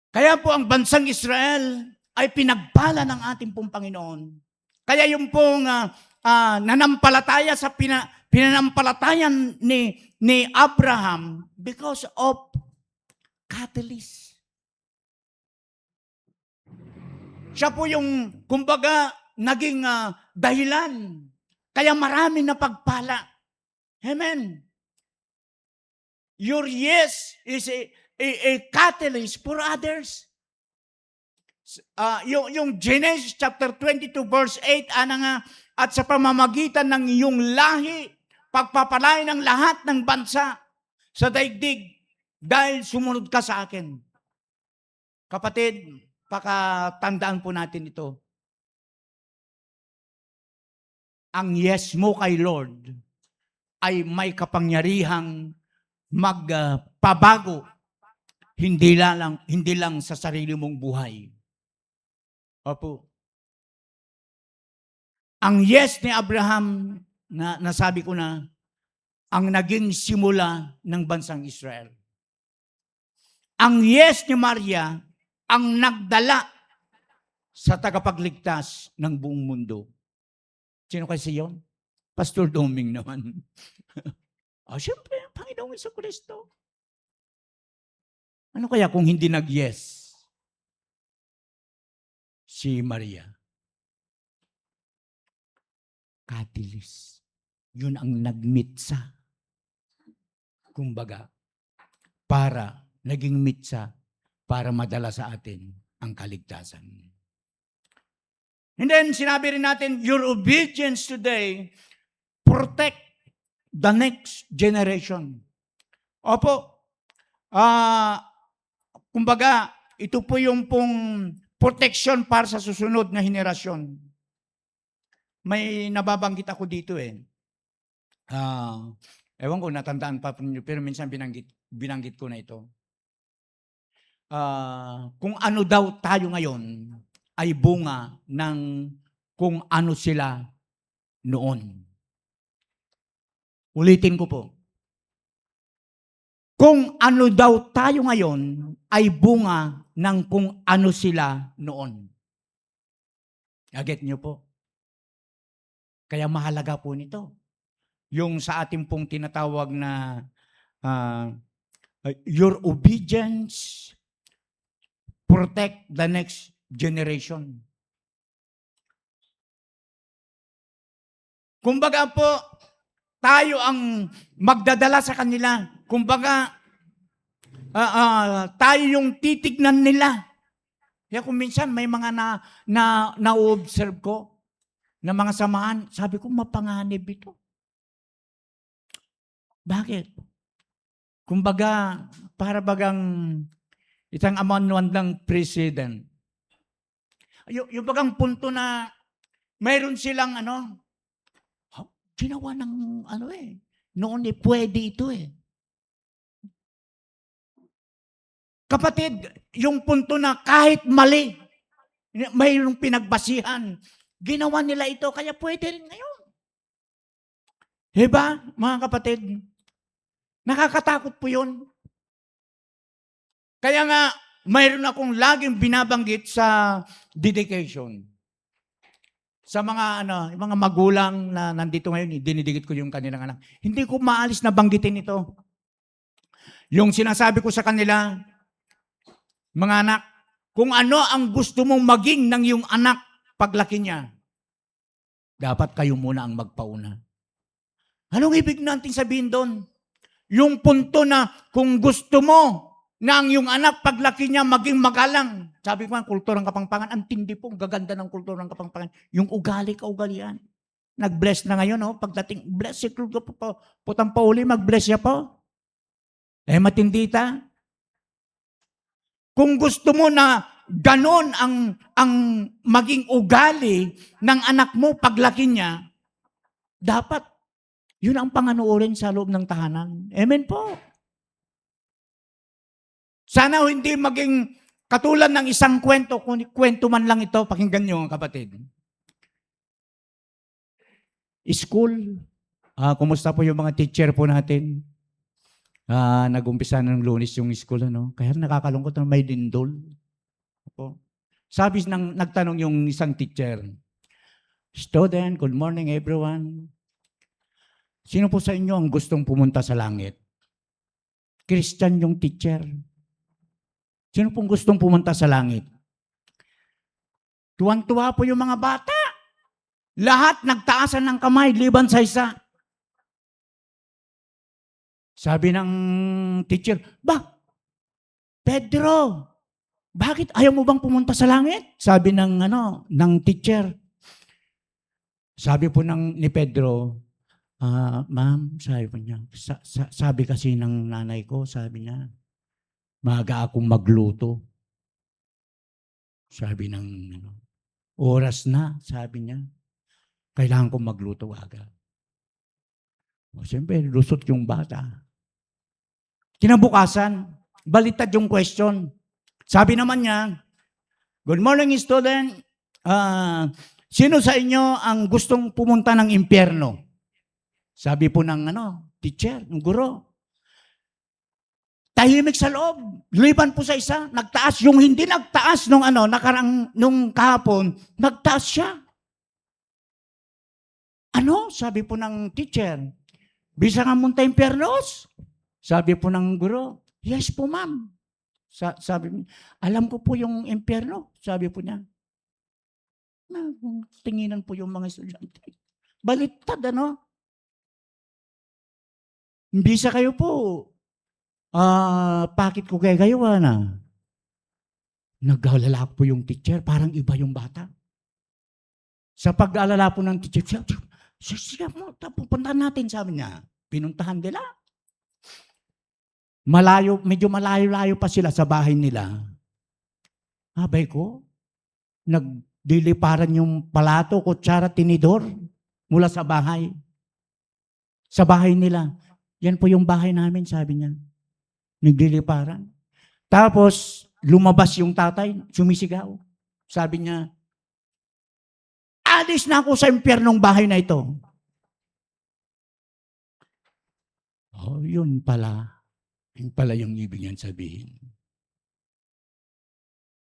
Kaya po ang bansang Israel ay pinagpala ng ating pong Panginoon. Kaya yung pong nanampalataya sa pinanampalatayan ni Abraham because of catalyst. Siya po yung, kumbaga, naging dahilan. Kaya marami na pagpala. Amen. Your yes is a catalyst for others. Yung Genesis chapter 22 verse 8, at sa pamamagitan ng iyong lahi, pagpapalain ng lahat ng bansa sa daigdig dahil sumunod ka sa akin. Kapatid, pakatandaan po natin ito. Ang yes mo kay Lord ay may kapangyarihang magpabago, hindi lang sa sarili mong buhay. Opo. Ang yes ni Abraham, na nasabi ko na, ang naging simula ng bansang Israel. Ang yes ni Maria, ang nagdala sa tagapagligtas ng buong mundo. Sino kasi yun? Pastor Doming naman. Siyempre, ang Panginoong Jesucristo. Ano kaya kung hindi nag-yes si Maria? Catalyst. Yun ang nagmitsa. Kumbaga, naging mitsa para madala sa atin ang kaligtasan. And then, sinabi rin natin, your obedience today protect the next generation. Opo, kumbaga, ito po yung pong protection para sa susunod na henerasyon. May nababanggit ako dito ewan ko, natandaan pa ninyo, pero minsan binanggit ko na ito. Kung ano daw tayo ngayon ay bunga ng kung ano sila noon. Ulitin ko po. Kung ano daw tayo ngayon ay bunga ng kung ano sila noon. Get nyo po? Kaya mahalaga po nito. Yung sa ating pong tinatawag na your obedience protect the next generation. Kumbaga po, tayo ang magdadala sa kanila. Kumbaga, tayo yung titignan nila. Kaya kung minsan may mga na-observe ko na mga samahan, sabi ko, mapanganib ito. Bakit? Kumbaga, para bagang isang amanuan ng president. Yung bagang punto na mayroon silang ginawa ng noon pwede ito Kapatid, yung punto na kahit mali, mayroong pinagbasihan, ginawa nila ito, kaya pwede rin ngayon. Diba, mga kapatid? Nakakatakot po yun. Kaya nga, mayroon akong laging binabanggit sa dedication. Sa mga mga magulang na nandito ngayon, dinidikit ko yung kanilang anak. Hindi ko maalis na banggitin ito. Yung sinasabi ko sa kanila, mga anak, kung ano ang gusto mong maging ng iyong anak paglaki niya, dapat kayo muna ang magpauna. Anong ibig natin sabihin doon? Yung punto na kung gusto mo na ang iyong anak paglaki niya maging magalang. Sabi ko, kultura ng Kapampangan, ang tindi po, gaganda ng kultura ng Kapampangan. Yung ugali, kaugalian. Nag-bless na ngayon, oh. Pagdating, bless si Lord po. Putang pauli, mag-bless siya po. Matindi ta. Kung gusto mo na ganon ang maging ugali ng anak mo paglaki niya, dapat yun ang panganuorin sa loob ng tahanan. Amen po. Sana hindi maging katulad ng isang kwento, kung kwento man lang ito, pakinggan niyo kapatid. School, kumusta po yung mga teacher po natin? Nag-umpisa ng Lunes yung school, ano? Kaya nakakalungkot na may lindol. Opo. Sabi nagtanong yung isang teacher, "Student, good morning everyone. Sino po sa inyo ang gustong pumunta sa langit?" Christian yung teacher. Sino pong gustong pumunta sa langit? Tuwang-tuwa po yung mga bata. Lahat nagtaasan ng kamay, liban sa isa. Sabi ng teacher, Pedro, bakit ayaw mo bang pumunta sa langit? Sabi ng teacher. Sabi po ni Pedro, ma'am, sabi po niya, sabi kasi ng nanay ko, sabi niya, maaga akong magluto. Sabi ng oras na, sabi niya, kailangan kong magluto agad. Siyempre, lusot yung bata. Kinabukasan, baliktad yung question. Sabi naman niya, "Good morning, student. Sino sa inyo ang gustong pumunta ng impyerno?" Sabi po ng teacher, ng guro. Tahimik sa loob. Liban po sa isa. Nagtaas. Yung hindi nagtaas nung kahapon, nagtaas siya. Sabi po ng teacher, "Bisa nga munta impyernos?" Sabi po ng guro, "Yes po, ma'am." Sabi, "Alam ko po yung impyerno." Sabi po niya. Tinginan po yung mga estudyante. Baliktad, Bisa kayo po. Bakit ko kayo, Nag-alala po yung teacher, parang iba yung bata. Sa pag-alala po ng teacher, "Sige mo, pupuntahan natin," sabi niya. Pinuntahan nila. Medyo malayo-layo pa sila sa bahay nila. Abay ko, nagdiliparan yung palato, kutsara, tinidor mula sa bahay. Sa bahay nila. "Yan po yung bahay namin," sabi niya. Nagdiliparan. Tapos, lumabas yung tatay, sumisigaw. Sabi niya, "Alis na ako sa impyernong bahay na ito." Yun pala. Yun pala yung ibig niyan sabihin.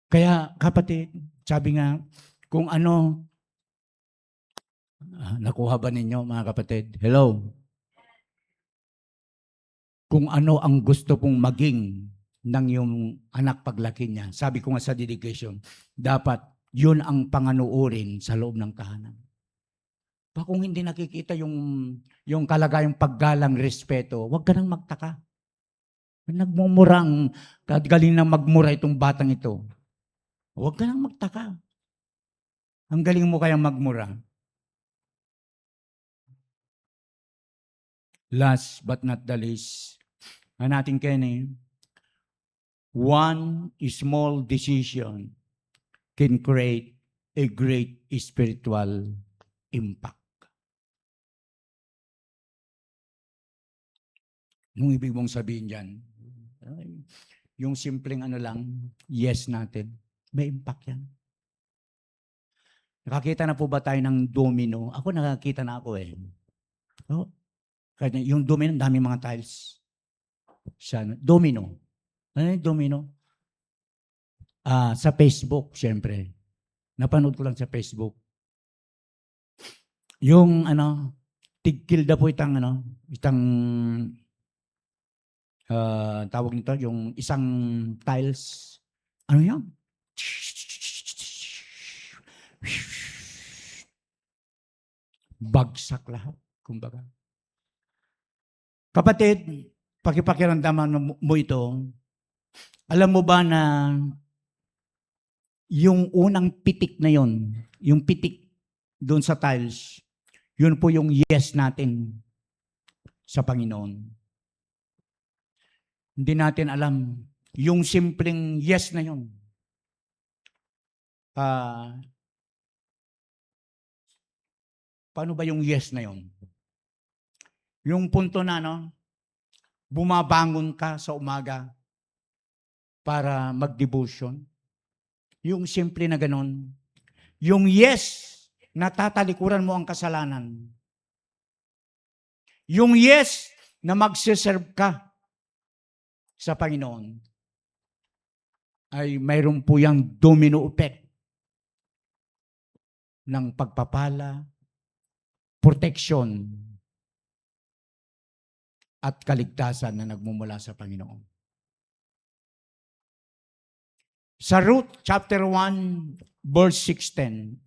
Kaya, kapatid, sabi nga, kung nakuha ba ninyo mga kapatid? Hello? Kung ano ang gusto pong maging ng yung anak paglaki niya. Sabi ko nga sa dedication, dapat yun ang panganuorin sa loob ng tahanan. Kung hindi nakikita yung kalagayang paggalang, respeto, huwag ka nang magtaka. Nagmumurang, galing na magmura itong batang ito. Huwag ka nang magtaka. Ang galing mo kayang magmura. Last but not the least, ang ating Kenny, one small decision can create a great spiritual impact. Nung ibig mong sabihin dyan, yung simpleng yes natin, may impact yan. Nakakita na po ba tayo ng domino? Ako nakakita na ako eh. Yung domino, dami mga tiles. Domino. Ano yung domino? Sa Facebook, syempre. Napanood ko lang sa Facebook. Yung tigkilda po itang tawag nito, yung isang tiles. Ano yan? Bagsak lahat, kumbaga. Kapatid, pakipakiramdaman mo ito. Alam mo ba na yung unang pitik na yon, yung pitik doon sa tiles, Yun po yung yes natin sa Panginoon. Hindi natin alam yung simpleng yes na yun. Paano ba yung yes na yun? Yung punto na, no? Bumabangon ka sa umaga para mag-devotion. Yung simple na ganon. Yung yes na tatalikuran mo ang kasalanan. Yung yes na magsiserve ka sa Panginoon. Ay mayroon po yung domino effect ng pagpapala, protection, at kaligtasan na nagmumula sa Panginoon. Sa Ruth chapter 1 verse 16.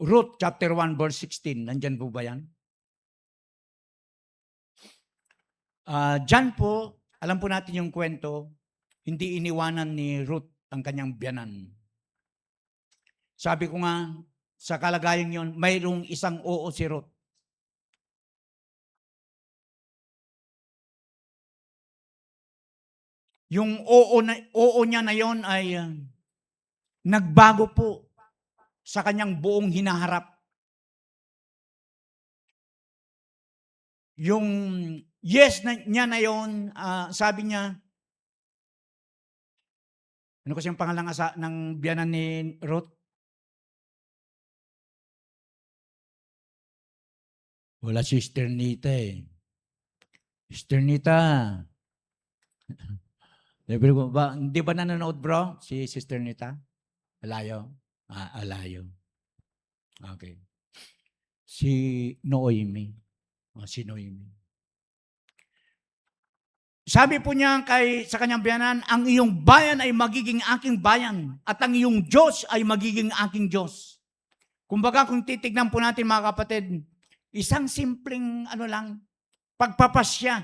Ruth chapter 1 verse 16, nandyan po ba yan? Diyan po, alam po natin yung kwento, hindi iniwanan ni Ruth ang kanyang biyanan. Sabi ko nga, sa kalagayan yon, mayroong isang oo si Ruth. Yung oo niya na yon ay nagbago po sa kanyang buong hinaharap. Yung yes niya na yon, sabi niya, ano kasi yung pangalan ng biyanan ni Ruth? Wala si Sister Nita eh. Sister Nita. Hindi ba nanonood bro? Si Sister Nita? Alayo? Alayo. Okay. Si Noemi. Si Noemi. Sabi po niya sa kanyang biyanan, ang iyong bayan ay magiging aking bayan at ang iyong Diyos ay magiging aking Diyos. Kumbaga kung titignan po natin mga kapatid, isang simpleng pagpapasya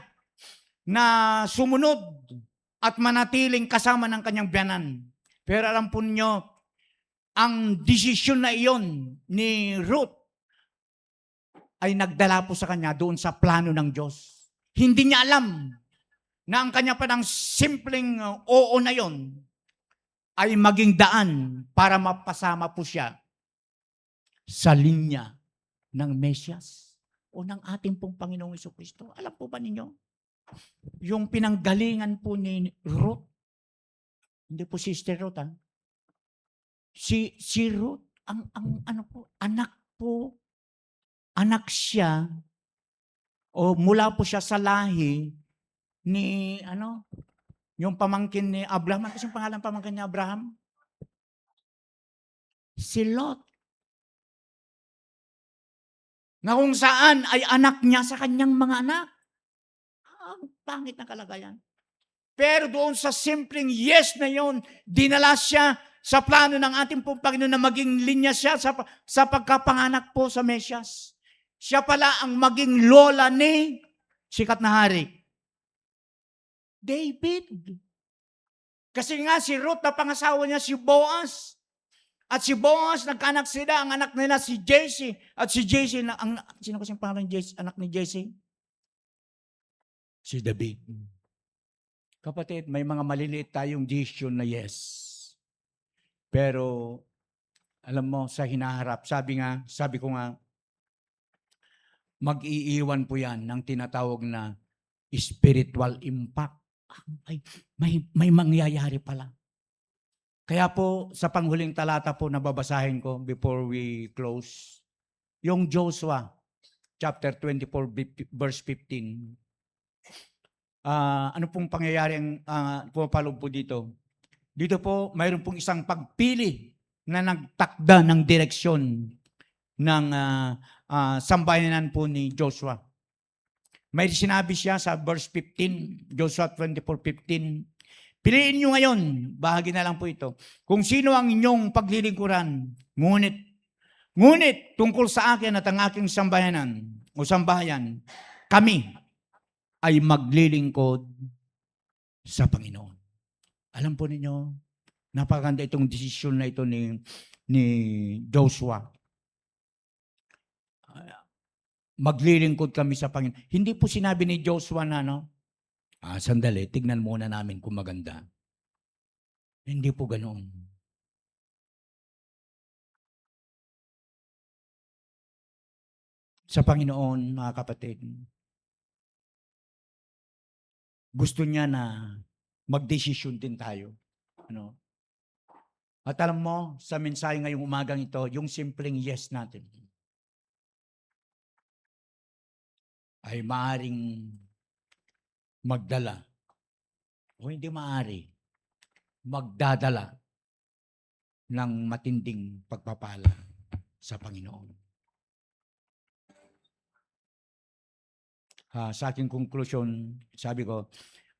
na sumunod at manatiling kasama ng kanyang biyanan. Pero alam po niyo, ang desisyon na iyon ni Ruth ay nagdala po sa kanya doon sa plano ng Diyos. Hindi niya alam na ang kanya pa ng simpleng oo na yon ay maging daan para mapasama po siya sa linya ng Mesyas o ng ating pong Panginoong Jesucristo. Alam po ba ninyo? Yung pinanggalingan po ni Ruth, hindi po Sister Ruth, si Ruth, anak siya, o mula po siya sa lahi ni, yung pamangkin ni Abraham. Ano kasi yung pangalan pamangkin ni Abraham? Si Lot. Na kung saan ay anak niya sa kanyang mga anak. Ang pangit na kalagayan. Pero doon sa simpleng yes na yon, dinala siya sa plano ng ating pong Panginoon na maging linya siya sa pagkapanganak po sa Mesyas. Siya pala ang maging lola ni sikat na hari, David. Kasi nga si Ruth na pangasawa niya si Boaz. At si Boaz, nagkaanak sila, ang anak nila si Jesse. At si Jesse, sino kasi yung pangalan anak ni Jesse? Si David. Kapatid, may mga maliliit tayong decision na yes. Pero, alam mo, sa hinaharap, sabi ko nga, mag-iiwan po yan ng tinatawag na spiritual impact. Ay, may mangyayari pala. Kaya po, sa panghuling talata po na babasahin ko before we close, yung Joshua, chapter 24, verse 15. Ano pong pangyayari ang pumapalog po dito? Dito po, mayroon pong isang pagpili na nagtakda ng direksyon ng sambayanan po ni Joshua. May sinabi siya sa verse 15, Joshua 24:15. Piliin nyo ngayon, bahagi na lang po ito, kung sino ang inyong paglilingkuran. Ngunit tungkol sa akin at ang aking sambayanan o sambahayan, kami ay maglilingkod sa Panginoon. Alam po ninyo, napakaganda itong desisyon na ito ni ni Joshua. Maglilingkod kami sa Panginoon. Hindi po sinabi ni Joshua na, sandali, tignan muna namin kung maganda. Hindi po ganoon. Sa Panginoon, mga kapatid, gusto niya na magdesisyon din tayo. Ano? At alam mo, sa mensahe ngayong umagang ito, yung simpleng yes natin ay maaring magdala o hindi maari magdadala ng matinding pagpapala sa Panginoon. Sa aking konklusyon, sabi ko,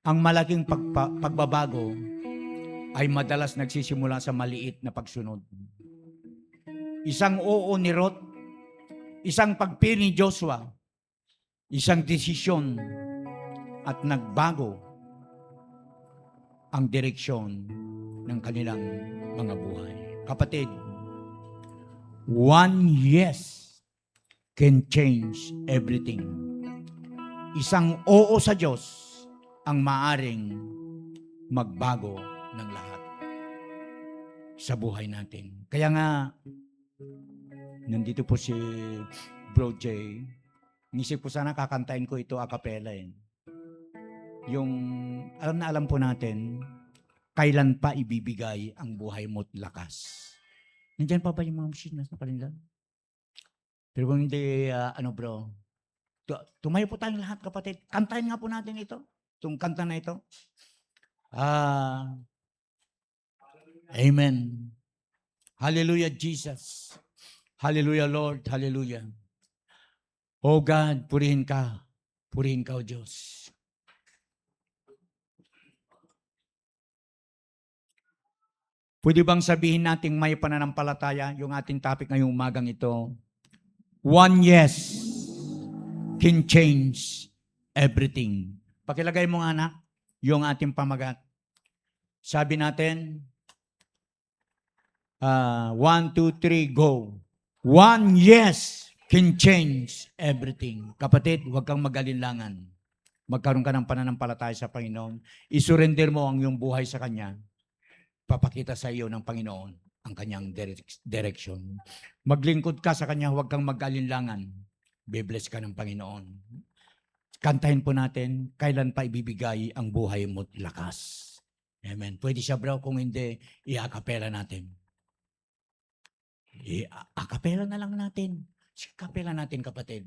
ang malaking pagbabago ay madalas nagsisimula sa maliit na pagsunod. Isang oo ni Ruth, isang pagpili ni Joshua, isang desisyon at nagbago ang direksyon ng kanilang mga buhay. Kapatid, one yes can change everything. Isang oo sa Diyos ang maaring magbago ng lahat sa buhay natin. Kaya nga, nandito po si Bro Jay. Nisip ko sana kakantahin ko ito a cappella. Yung alam po natin, kailan pa ibibigay ang buhay mo't lakas. Nandiyan pa ba yung mga machine nasa kanila? Pero kung hindi, bro, tumayo po tayong lahat, kapatid. Kantahin nga po natin ito. Itong kanta na ito. Amen. Hallelujah, Jesus. Hallelujah, Lord. Hallelujah. Oh God, purihin ka. Purihin ka, O Diyos. Pwede bang sabihin nating may pananampalataya yung ating topic ngayong umagang ito? One yes can change everything. Pakilagay mo nga, anak, yung ating pamagat. Sabi natin, 1, 2, 3, go. One yes can change everything. Kapatid, huwag kang mag-alinlangan. Magkaroon ka ng pananampalataya sa Panginoon. Isurrender mo ang iyong buhay sa Kanya. Papakita sa iyo ng Panginoon ang Kanyang direction. Maglingkod ka sa Kanya, huwag kang mag-alinlangan. Be-bless ka ng Panginoon. Kantahin po natin, kailan pa ibibigay ang buhay mo't lakas. Amen. Pwede siya, bro, kung hindi, i-acapella natin. I-acapella na lang natin. Acapella natin, kapatid.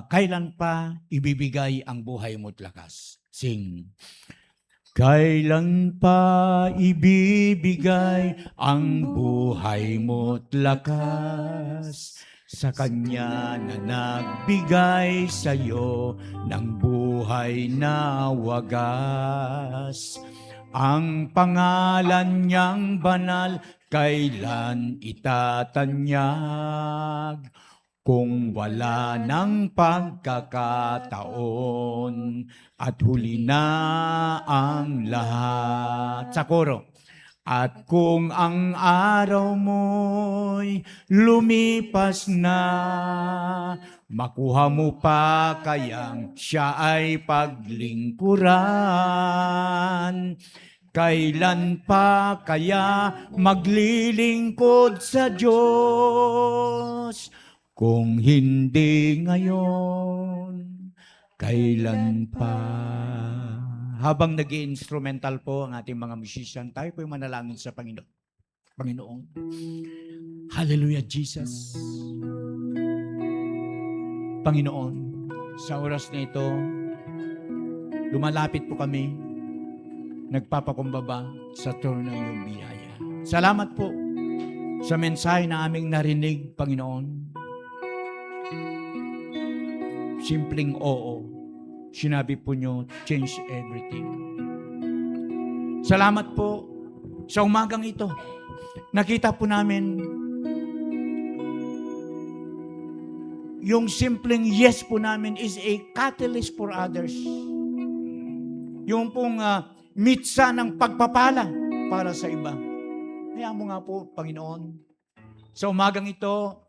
Kailan pa ibibigay ang buhay mo't lakas? Sing. Kailan pa ibibigay ang buhay mo't lakas sa Kanya na nagbigay sa iyo ng buhay na wagas? Ang pangalan niyang banal, kailan itatanyag? Kung wala ng pagkakataon at huli na ang lahat. Sa koro. At kung ang araw mo'y lumipas na, makuha mo pa kayang siya ay paglingkuran. Kailan pa kaya maglilingkod sa Diyos? Kung hindi ngayon, kailan pa? Habang nag-i-instrumental po ang ating mga musician, tayo po yung manalangin sa Panginoon. Hallelujah, Jesus. Panginoon, sa oras na ito, lumalapit po kami, nagpapakumbaba sa trono ng iyong biyaya. Salamat po sa mensahe na aming narinig, Panginoon. Simpleng oo. Sinabi po nyo, change everything. Salamat po sa umagang ito. Nakita po namin yung simpleng yes po namin is a catalyst for others. Yung pong mitsa ng pagpapala para sa iba. Kaya mo nga po, Panginoon, Sa umagang ito,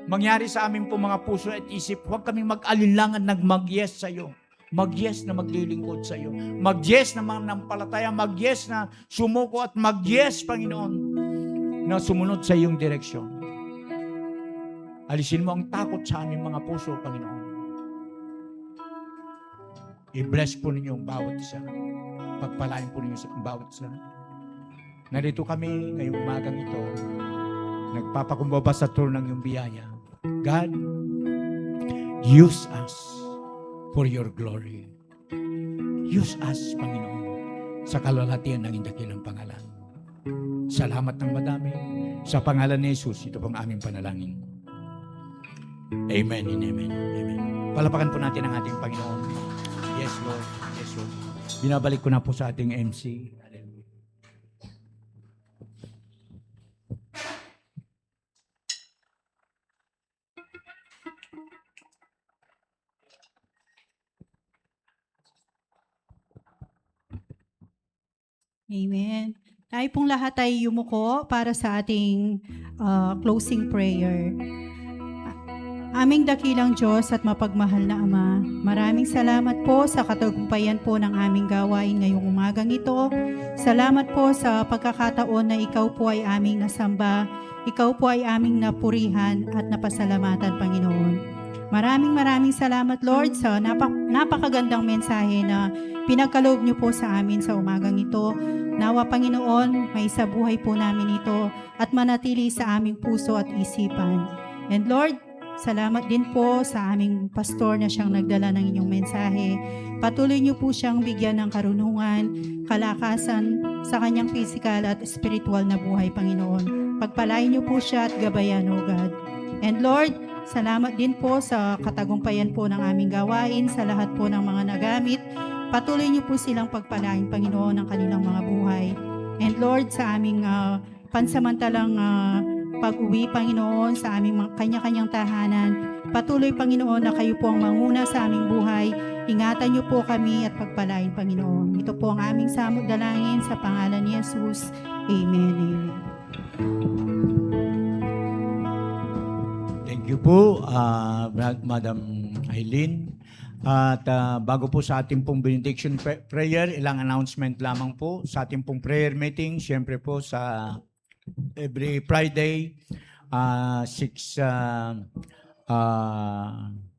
mangyari sa amin po mga puso at isip, huwag kaming mag-alinlangan mag-yes sa iyo. Mag-yes na maglilingkod sa iyo. Mag-yes na manampalataya. Mag-yes na sumuko at mag-yes, Panginoon, na sumunod sa iyong direksyon. Alisin mo ang takot sa aming mga puso, Panginoon. I-bless po ninyo ang bawat isa. Pagpalain po ninyo ang bawat isa. Narito kami ngayong umagang ito. Nagpapakumbaba sa trono ng iyong biyaya. God, use us for your glory. Use us, Panginoon, sa kalalatian ng dakilang pangalan. Salamat ng madami. Sa pangalan ni Jesus, ito pong aming panalangin. Amen and amen. Amen. Palapakan po natin ang ating Panginoon. Yes, Lord. Yes, Lord. Binabalik ko na po sa ating MC. Hallelujah. Amen. Tayo pong lahat ay yumuko para sa ating closing prayer. Aming dakilang Diyos at mapagmahal na Ama, maraming salamat po sa katagumpayan po ng aming gawain ngayong umagang ito. Salamat po sa pagkakataon na ikaw po ay aming nasamba, ikaw po ay aming napurihan at napasalamatan, Panginoon. Maraming salamat, Lord, sa napakagandang mensahe na pinagkaloob niyo po sa amin sa umagang ito. Nawa, Panginoon, may isabuhay po namin ito at manatili sa aming puso at isipan. And Lord, salamat din po sa aming pastor na siyang nagdala ng inyong mensahe. Patuloy niyo po siyang bigyan ng karunungan, kalakasan sa kanyang physical at spiritual na buhay, Panginoon. Pagpalain niyo po siya at gabayan, O God. And Lord, salamat din po sa katagumpayan po ng aming gawain, sa lahat po ng mga nagamit. Patuloy niyo po silang pagpalain, Panginoon, ng kanilang mga buhay. And Lord, sa aming pansamantalang pag-uwi, Panginoon, sa aming kanya-kanyang tahanan, patuloy, Panginoon, na kayo po ang manguna sa aming buhay. Ingatan niyo po kami at pagpalain, Panginoon. Ito po ang aming samot dalangin sa pangalan ni Jesus. Amen. Amen. Thank you po, Madam Eileen. At bago po sa ating pong benediction prayer, ilang announcement lamang po sa ating pong prayer meeting. Siyempre po sa every Friday, 6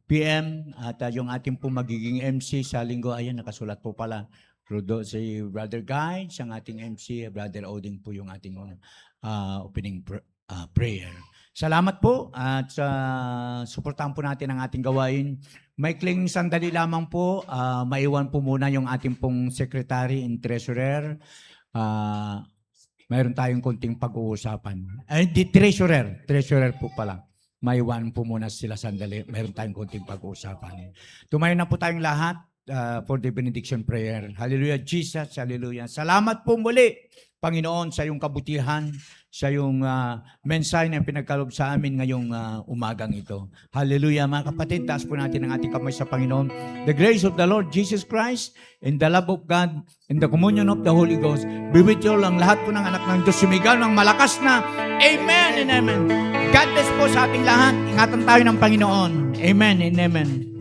p.m. At yung ating pong magiging MC sa linggo, ayan, nakasulat po pala. Si Brother Guy, ang ating MC, Brother Oding po yung ating opening prayer. Salamat po at suportahan po natin ang ating gawain. Maikling sandali lamang po, maiwan po muna yung ating pong secretary and treasurer. Mayroon tayong konting pag-uusapan. Di treasurer po pala. Maiwan po muna sila sandali. Mayroon tayong konting pag-uusapan. Tumayo na po tayong lahat for the benediction prayer. Hallelujah, Jesus. Hallelujah. Salamat po muli, Panginoon, sa iyong kabutihan, sa iyong mensahe na pinagkaloob sa amin ngayong umagang ito. Hallelujah, mga kapatid. Taas po natin ang ating kamay sa Panginoon. The grace of the Lord Jesus Christ and the love of God and the communion of the Holy Ghost be with you all. Ang lahat po ng anak ng Diyos sumigaw ng malakas na Amen and Amen. God bless po sa ating lahat. Ingatan tayo ng Panginoon. Amen and Amen.